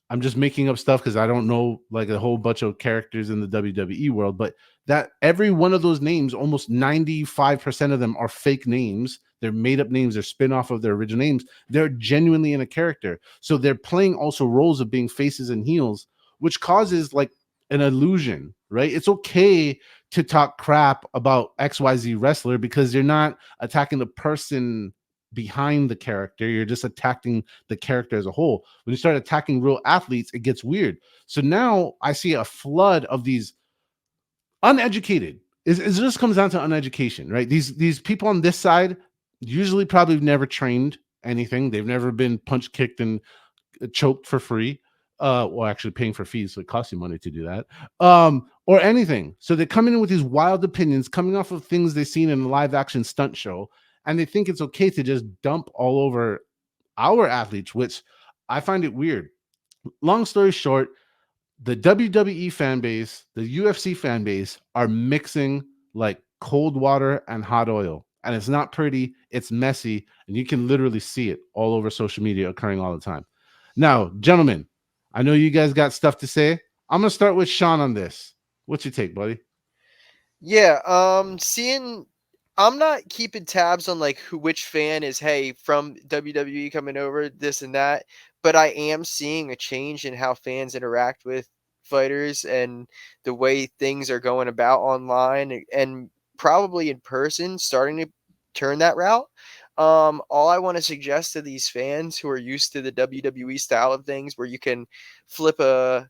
I'm just making up stuff because I don't know like a whole bunch of characters in the WWE world, but that every one of those names, almost 95% of them are fake names. They're made up names. They're spin off of their original names. They're genuinely in a character. So they're playing also roles of being faces and heels, which causes like an illusion, right? It's okay to talk crap about XYZ wrestler because you're not attacking the person behind the character. You're just attacking the character as a whole. When you start attacking real athletes, it gets weird. So now I see a flood of these uneducated. It just comes down to uneducation, right? These people on this side usually probably never trained anything. They've never been punch kicked and choked for free. Or actually paying for fees, so it costs you money to do that. Or anything. So they're coming in with these wild opinions, coming off of things they've seen in a live action stunt show, and they think it's okay to just dump all over our athletes, which I find it weird. Long story short, the WWE fan base, the UFC fan base are mixing like cold water and hot oil. And it's not pretty, it's messy, and you can literally see it all over social media occurring all the time. Now, gentlemen, I know you guys got stuff to say. I'm going to start with Sean on this. What's your take, buddy? Yeah, I'm not keeping tabs on like which fan is, hey, from WWE coming over, this and that. but I am seeing a change in how fans interact with fighters and the way things are going about online and probably in person, starting to turn that route. All I want to suggest to these fans who are used to the WWE style of things, where you can flip a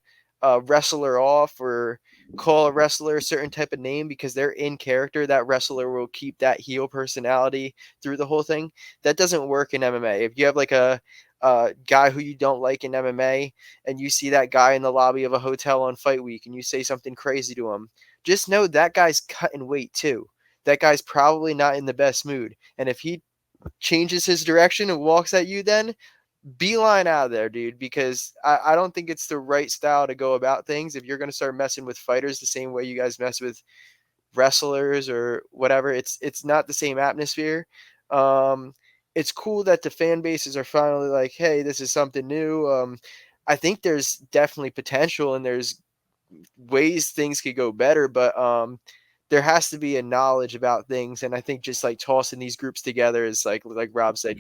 wrestler off or call a wrestler a certain type of name because they're in character, that wrestler will keep that heel personality through the whole thing. That doesn't work in MMA. If you have like a guy who you don't like in MMA and you see that guy in the lobby of a hotel on fight week and you say something crazy to him, just know that guy's cutting weight too. That guy's probably not in the best mood. And if he changes his direction and walks at you, then beeline out of there, dude, because I don't think it's the right style to go about things. If you're going to start messing with fighters the same way you guys mess with wrestlers or whatever, it's not the same atmosphere. It's cool that the fan bases are finally like, hey, this is something new. I think there's definitely potential and there's ways things could go better, but there has to be a knowledge about things. And I think just like tossing these groups together is like Rob said,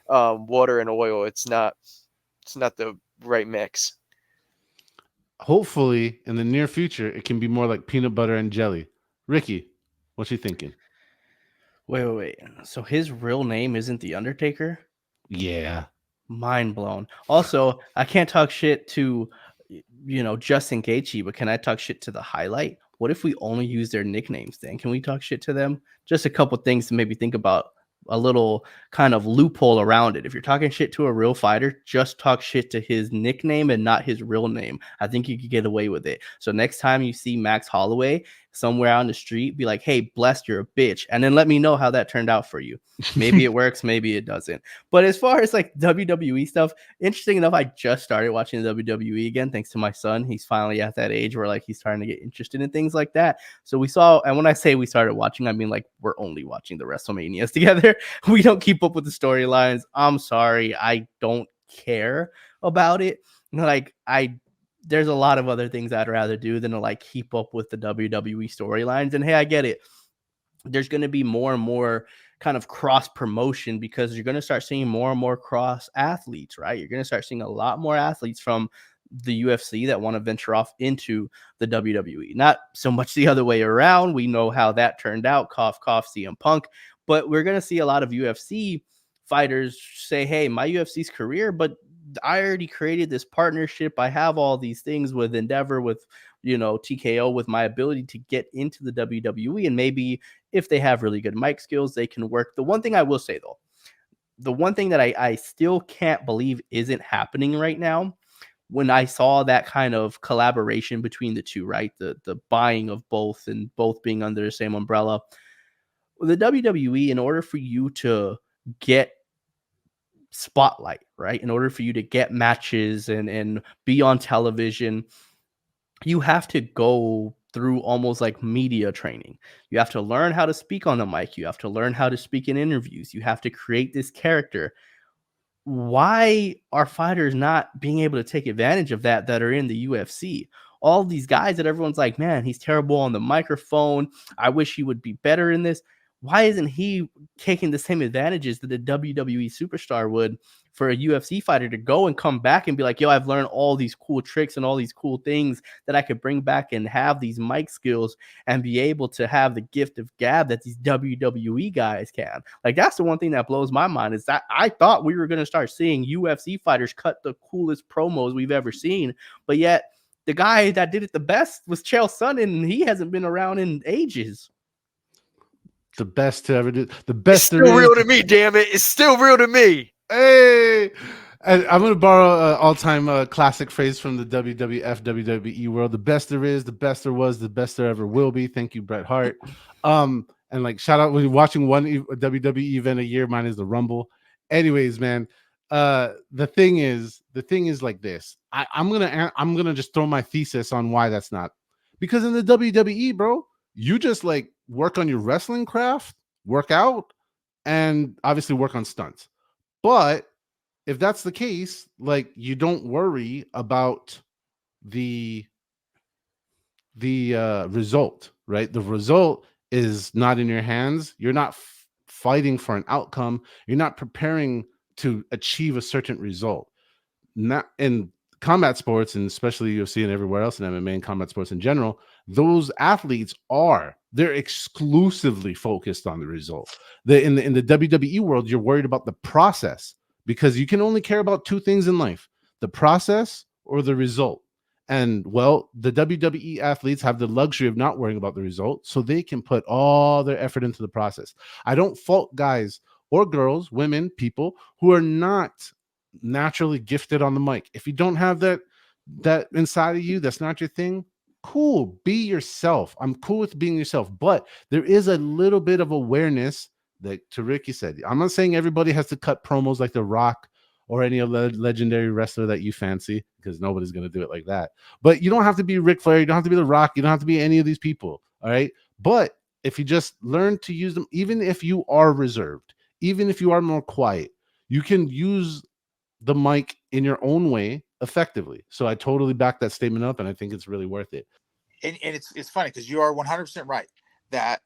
water and oil. It's not the right mix. Hopefully, in the near future, it can be more like peanut butter and jelly. Ricky, what you thinking? Wait. So his real name isn't The Undertaker? Yeah. Mind blown. Also, I can't talk shit to, Justin Gaethje, but can I talk shit to the Highlight? What if we only use their nicknames then? Can we talk shit to them? Just a couple things to maybe think about, a little kind of loophole around it. If you're talking shit to a real fighter, just talk shit to his nickname and not his real name. I think you could get away with it. So next time you see Max Holloway somewhere on the street, be like, hey, blessed, you're a bitch. And then let me know how that turned out for you. Maybe it works, maybe it doesn't. But as far as like WWE stuff, interesting enough, I just started watching the WWE again, thanks to my son. He's finally at that age where like he's starting to get interested in things like that. So we saw, and when I say we started watching, I mean like we're only watching the WrestleManias together. We don't keep up with the storylines. I'm sorry, I don't care about it. Like there's a lot of other things I'd rather do than to like keep up with the WWE storylines. And hey, I get it. There's going to be more and more kind of cross promotion because you're going to start seeing more and more cross athletes, right? You're going to start seeing a lot more athletes from the UFC that want to venture off into the WWE. Not so much the other way around. We know how that turned out. Cough, cough, CM Punk. But we're going to see a lot of UFC fighters say, hey, my UFC's career, but I already created this partnership. I have all these things with Endeavor, with, TKO, with my ability to get into the WWE. And maybe if they have really good mic skills, they can work. The one thing I will say, though, the one thing that I still can't believe isn't happening right now, when I saw that kind of collaboration between the two, right? The buying of both and both being under the same umbrella. The WWE, in order for you to get spotlight, right? In order for you to get matches and be on television, you have to go through almost like media training. You have to learn how to speak on the mic. You have to learn how to speak in interviews. You have to create this character. Why are fighters not being able to take advantage of that are in the UFC? All these guys that everyone's like, man, he's terrible on the microphone. I wish he would be better in this. Why isn't he taking the same advantages that a WWE superstar would for a UFC fighter to go and come back and be like, yo, I've learned all these cool tricks and all these cool things that I could bring back and have these mic skills and be able to have the gift of gab that these WWE guys can. Like, that's the one thing that blows my mind, is that I thought we were going to start seeing UFC fighters cut the coolest promos we've ever seen. But yet the guy that did it the best was Chael Sonnen, and he hasn't been around in ages. The best to ever do. The best. It's still real to me, damn it. It's still real to me. Hey, and I'm going to borrow an all-time classic phrase from the WWF, WWE world. The best there is, the best there was, the best there ever will be. Thank you, Bret Hart. And like, shout out when you're watching one WWE event a year. Mine is the Rumble. Anyways, man, the thing is like this. I'm gonna just throw my thesis on why that's not, because in the WWE, bro, you just like work on your wrestling craft, work out, and obviously work on stunts. But if that's the case, like, you don't worry about the result, right? The result is not in your hands. You're not fighting for an outcome. You're not preparing to achieve a certain result. not in combat sports, and especially UFC and everywhere else in MMA and combat sports in general, those athletes they're exclusively focused on the result. In the WWE world, you're worried about the process because you can only care about two things in life: the process or the result. And well, the WWE athletes have the luxury of not worrying about the result, so they can put all their effort into the process. I don't fault guys or girls, women, people who are not naturally gifted on the mic. If you don't have that inside of you, that's not your thing. Cool, be yourself. I'm cool with being yourself, but there is a little bit of awareness that, to Ricky said, I'm not saying everybody has to cut promos like The Rock or any other legendary wrestler that you fancy, because nobody's going to do it like that. But you don't have to be Ric Flair, you don't have to be The Rock, you don't have to be any of these people. All right. But if you just learn to use them, even if you are reserved, even if you are more quiet, you can use the mic in your own way effectively. So I totally back that statement up, and I think it's really worth it. And it's funny because you are 100% right that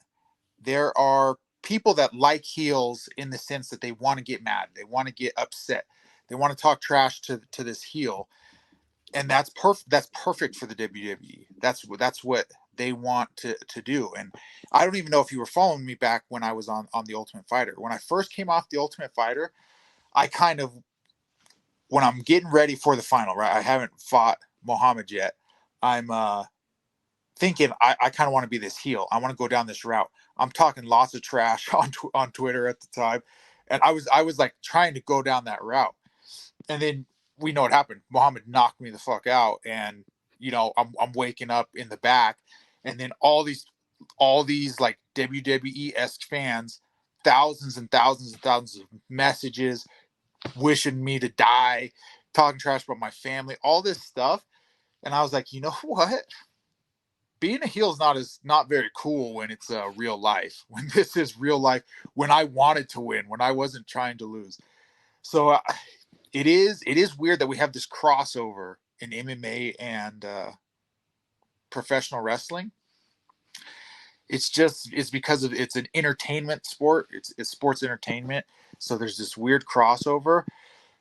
there are people that like heels in the sense that they want to get mad, they want to get upset, they want to talk trash to this heel, and that's perfect. That's perfect for the WWE. That's what they want to do. And I don't even know if you were following me back when I was on the Ultimate Fighter. When I first came off the Ultimate Fighter, I kind of, when I'm getting ready for the final, right? I haven't fought Muhammad yet. I'm thinking I kind of want to be this heel. I want to go down this route. I'm talking lots of trash on Twitter at the time, and I was like trying to go down that route. And then we know what happened. Muhammad knocked me the fuck out, and I'm waking up in the back, and then all these like WWE-esque fans, thousands and thousands and thousands of messages wishing me to die, talking trash about my family, all this stuff. And I was like, you know what? Being a heel is not very cool when it's real life. When this is real life, when I wanted to win, when I wasn't trying to lose. So it is weird that we have this crossover in MMA and professional wrestling. It's because it's an entertainment sport. It's sports entertainment. So there's this weird crossover.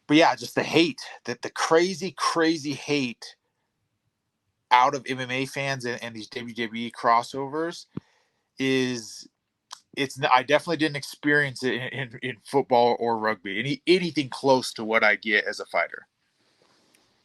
But yeah, just the hate, that the crazy hate out of MMA fans and these WWE crossovers I definitely didn't experience it in football or rugby, anything close to what I get as a fighter.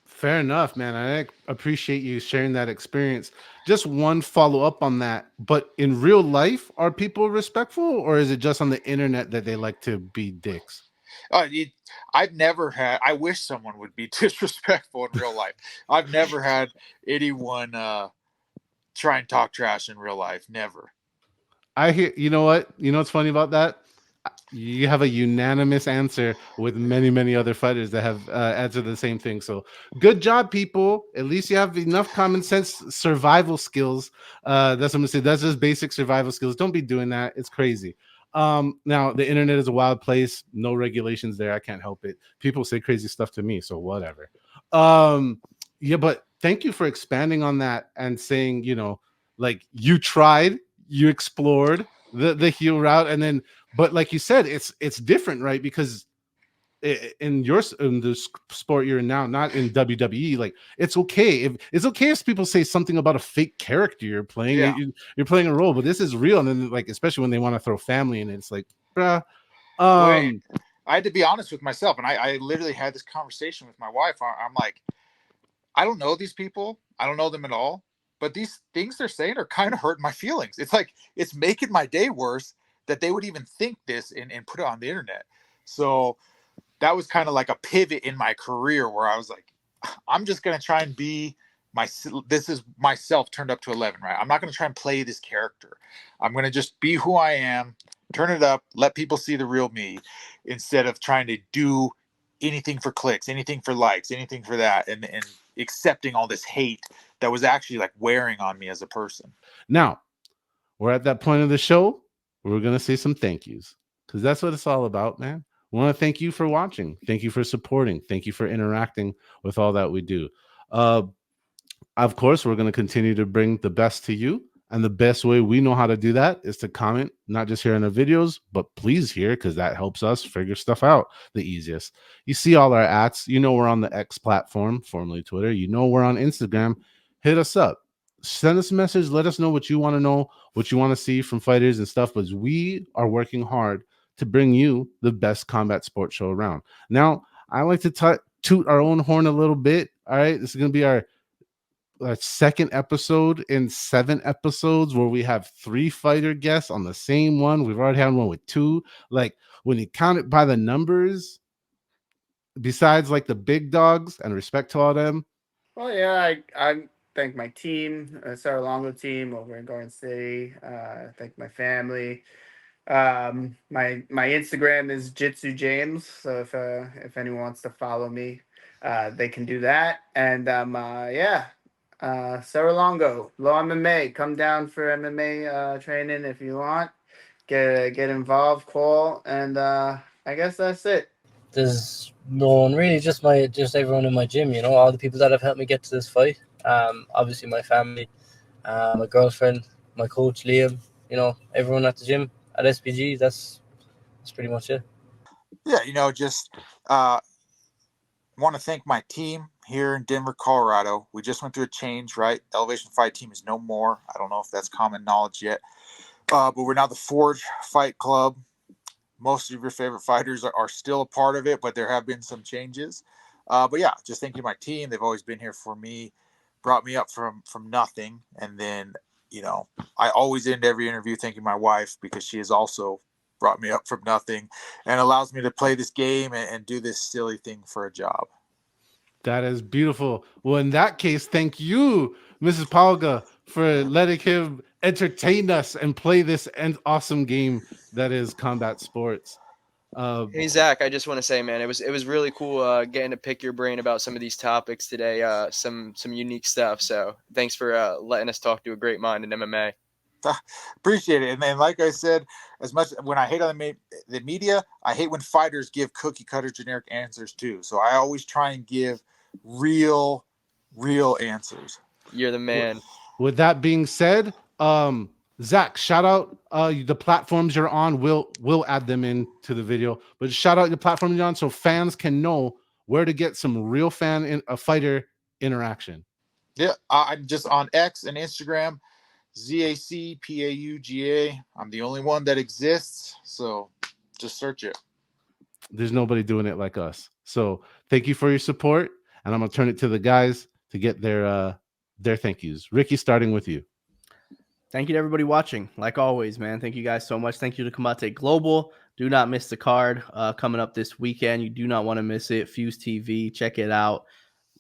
Fair enough, man. I appreciate you sharing that experience. Just one follow up on that. But in real life, are people respectful, or is it just on the internet that they like to be dicks? I've never had. I wish someone would be disrespectful in real life. I've never had anyone try and talk trash in real life. Never. I hear. You know what? You know what's funny about that? You have a unanimous answer with many other fighters that have answered the same thing. So good job, people. At least you have enough common sense survival skills. That's what I'm gonna say. That's just basic survival skills. Don't be doing that. It's crazy. Now the internet is a wild place. No regulations there. I can't help it. People say crazy stuff to me, so whatever. Yeah, but thank you for expanding on that and saying, like you tried, you explored the heel route, and then, but like you said, it's different, right? Because in the sport you're in now, not in WWE, like it's okay if people say something about a fake character you're playing. Yeah. You're playing a role, but this is real. And then, like, especially when they want to throw family in it, it's like, bruh. Wait, I had to be honest with myself, and I literally had this conversation with my wife. I'm like, I don't know these people. I don't know them at all. But these things they're saying are kind of hurting my feelings. It's like, it's making my day worse that they would even think this and put it on the internet. So that was kind of like a pivot in my career where I was like, I'm just going to try and be this is myself turned up to 11, right? I'm not going to try and play this character. I'm going to just be who I am, turn it up, let people see the real me, instead of trying to do anything for clicks, anything for likes, anything for that, and accepting all this hate that was actually like wearing on me as a person. Now we're at that point of the show where we're going to say some thank yous, because that's what it's all about, man. We want to thank you for watching. Thank you for supporting. Thank you for interacting with all that we do. Of course, we're going to continue to bring the best to you And the best way we know how to do that is to comment, not just here in the videos, but please here, because that helps us figure stuff out the easiest. You see all our ats. You know we're on the X platform, formerly Twitter. You know we're on Instagram. Hit us up. Send us a message. Let us know what you want to know, what you want to see from fighters and stuff, because we are working hard to bring you the best combat sports show around. Now, I like to toot our own horn a little bit. All right, this is going to be our second episode in 7 episodes where we have 3 fighter guests on the same one. We've already had one with 2. Like, when you count it by the numbers, besides like the big dogs, and respect to all them. Well, yeah, I thank my team, Saralongo team over in Garden City. Thank my family. My Instagram is Jitsu James. So if anyone wants to follow me, they can do that. And Saralongo, Low MMA. Come down for MMA training if you want. Get involved, call, and I guess that's it. There's no one really, just everyone in my gym, all the people that have helped me get to this fight. Obviously my family, my girlfriend, my coach Liam, everyone at the gym at SPG. That's pretty much it. Yeah, just want to thank my team here in Denver, Colorado. We just went through a change, right? Elevation Fight Team is no more. I don't know if that's common knowledge yet, but we're now the Forge Fight Club. Most of your favorite fighters are still a part of it, but there have been some changes. But yeah, just thank you to my team. They've always been here for me, brought me up from nothing. And then, I always end every interview thanking my wife, because she has also brought me up from nothing and allows me to play this game and do this silly thing for a job. That is beautiful. Well, in that case, thank you, Mrs. Pauga, for letting him entertain us and play this awesome game that is combat sports. Hey Zach, I just want to say, man, it was really cool getting to pick your brain about some of these topics today. Some unique stuff. So thanks for letting us talk to a great mind in MMA. Appreciate it. And then, like I said, as much when I hate on the media, I hate when fighters give cookie cutter generic answers too. So I always try and give real answers. You're the man. With that being said, Zach, shout out the platforms you're on. We'll add them into the video, but shout out the platform you're on so fans can know where to get some real fighter interaction. Yeah, I'm just on X and Instagram, ZACPAUGA. I'm the only one that exists, so just search it. There's nobody doing it like us. So thank you for your support, and I'm gonna turn it to the guys to get their thank yous. Ricky, starting with you. Thank you to everybody watching. Like always, man. Thank you guys so much. Thank you to Combate Global. Do not miss the card coming up this weekend. You do not want to miss it. Fuse TV, check it out.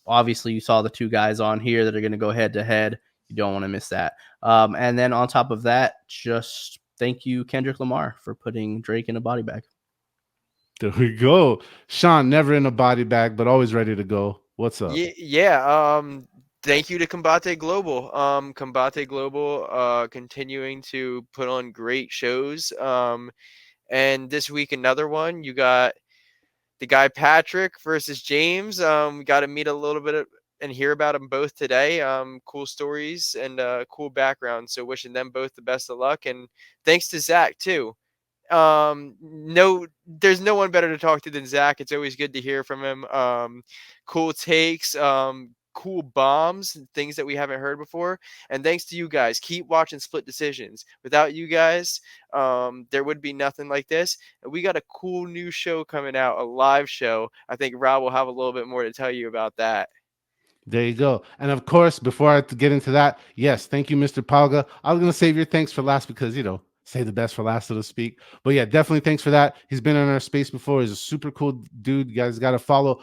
Obviously, you saw the 2 guys on here that are going to go head to head. You don't want to miss that. And then on top of that, just thank you, Kendrick Lamar, for putting Drake in a body bag. There we go. Sean, never in a body bag, but always ready to go. What's up? Yeah. Thank you to Combate Global. Combate Global continuing to put on great shows. And this week, another one. You got the guy Patrick versus James. We got to meet a little bit and hear about them both today. Cool stories and cool background. So wishing them both the best of luck. And thanks to Zach, too. There's no one better to talk to than Zach. It's always good to hear from him. Cool takes, cool bombs, things that we haven't heard before. And thanks to you guys. Keep watching Split Decisions. Without you guys, there would be nothing like this. And we got a cool new show coming out, a live show. I think Rob will have a little bit more to tell you about that. There you go. And of course, before I get into that, yes, thank you, Mr. Pauga. I was going to save your thanks for last because, save the best for last, so to speak. But yeah, definitely thanks for that. He's been in our space before. He's a super cool dude. You guys got to follow.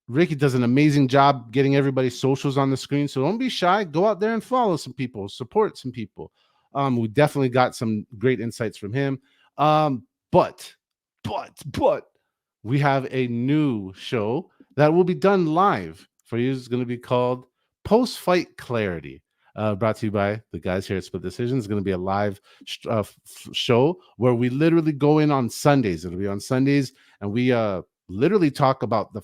Ricky does an amazing job getting everybody's socials on the screen. So don't be shy. Go out there and follow some people, support some people. We definitely got some great insights from him. But we have a new show that will be done live for you. It's going to be called Post Fight Clarity. Brought to you by the guys here at Split Decisions. It's going to be a live show where we literally go in on Sundays. It'll be on Sundays, and we literally talk about the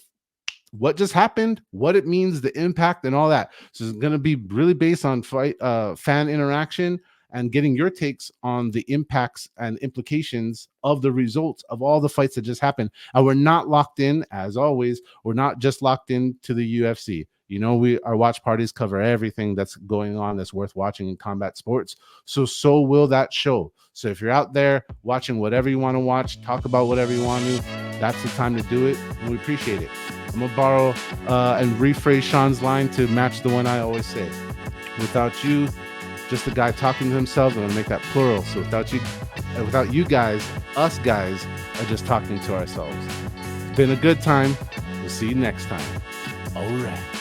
what just happened, what it means, the impact, and all that. So it's going to be really based on fan interaction and getting your takes on the impacts and implications of the results of all the fights that just happened. And we're not locked in, as always. We're not just locked in to the UFC. You know, our watch parties cover everything that's going on that's worth watching in combat sports. So will that show. So if you're out there watching whatever you want to watch, talk about whatever you want to, that's the time to do it, and we appreciate it. I'm going to borrow and rephrase Sean's line to match the one I always say. Without you, just a guy talking to himself, I'm going to make that plural. So without you guys, us guys are just talking to ourselves. It's been a good time. We'll see you next time. All right.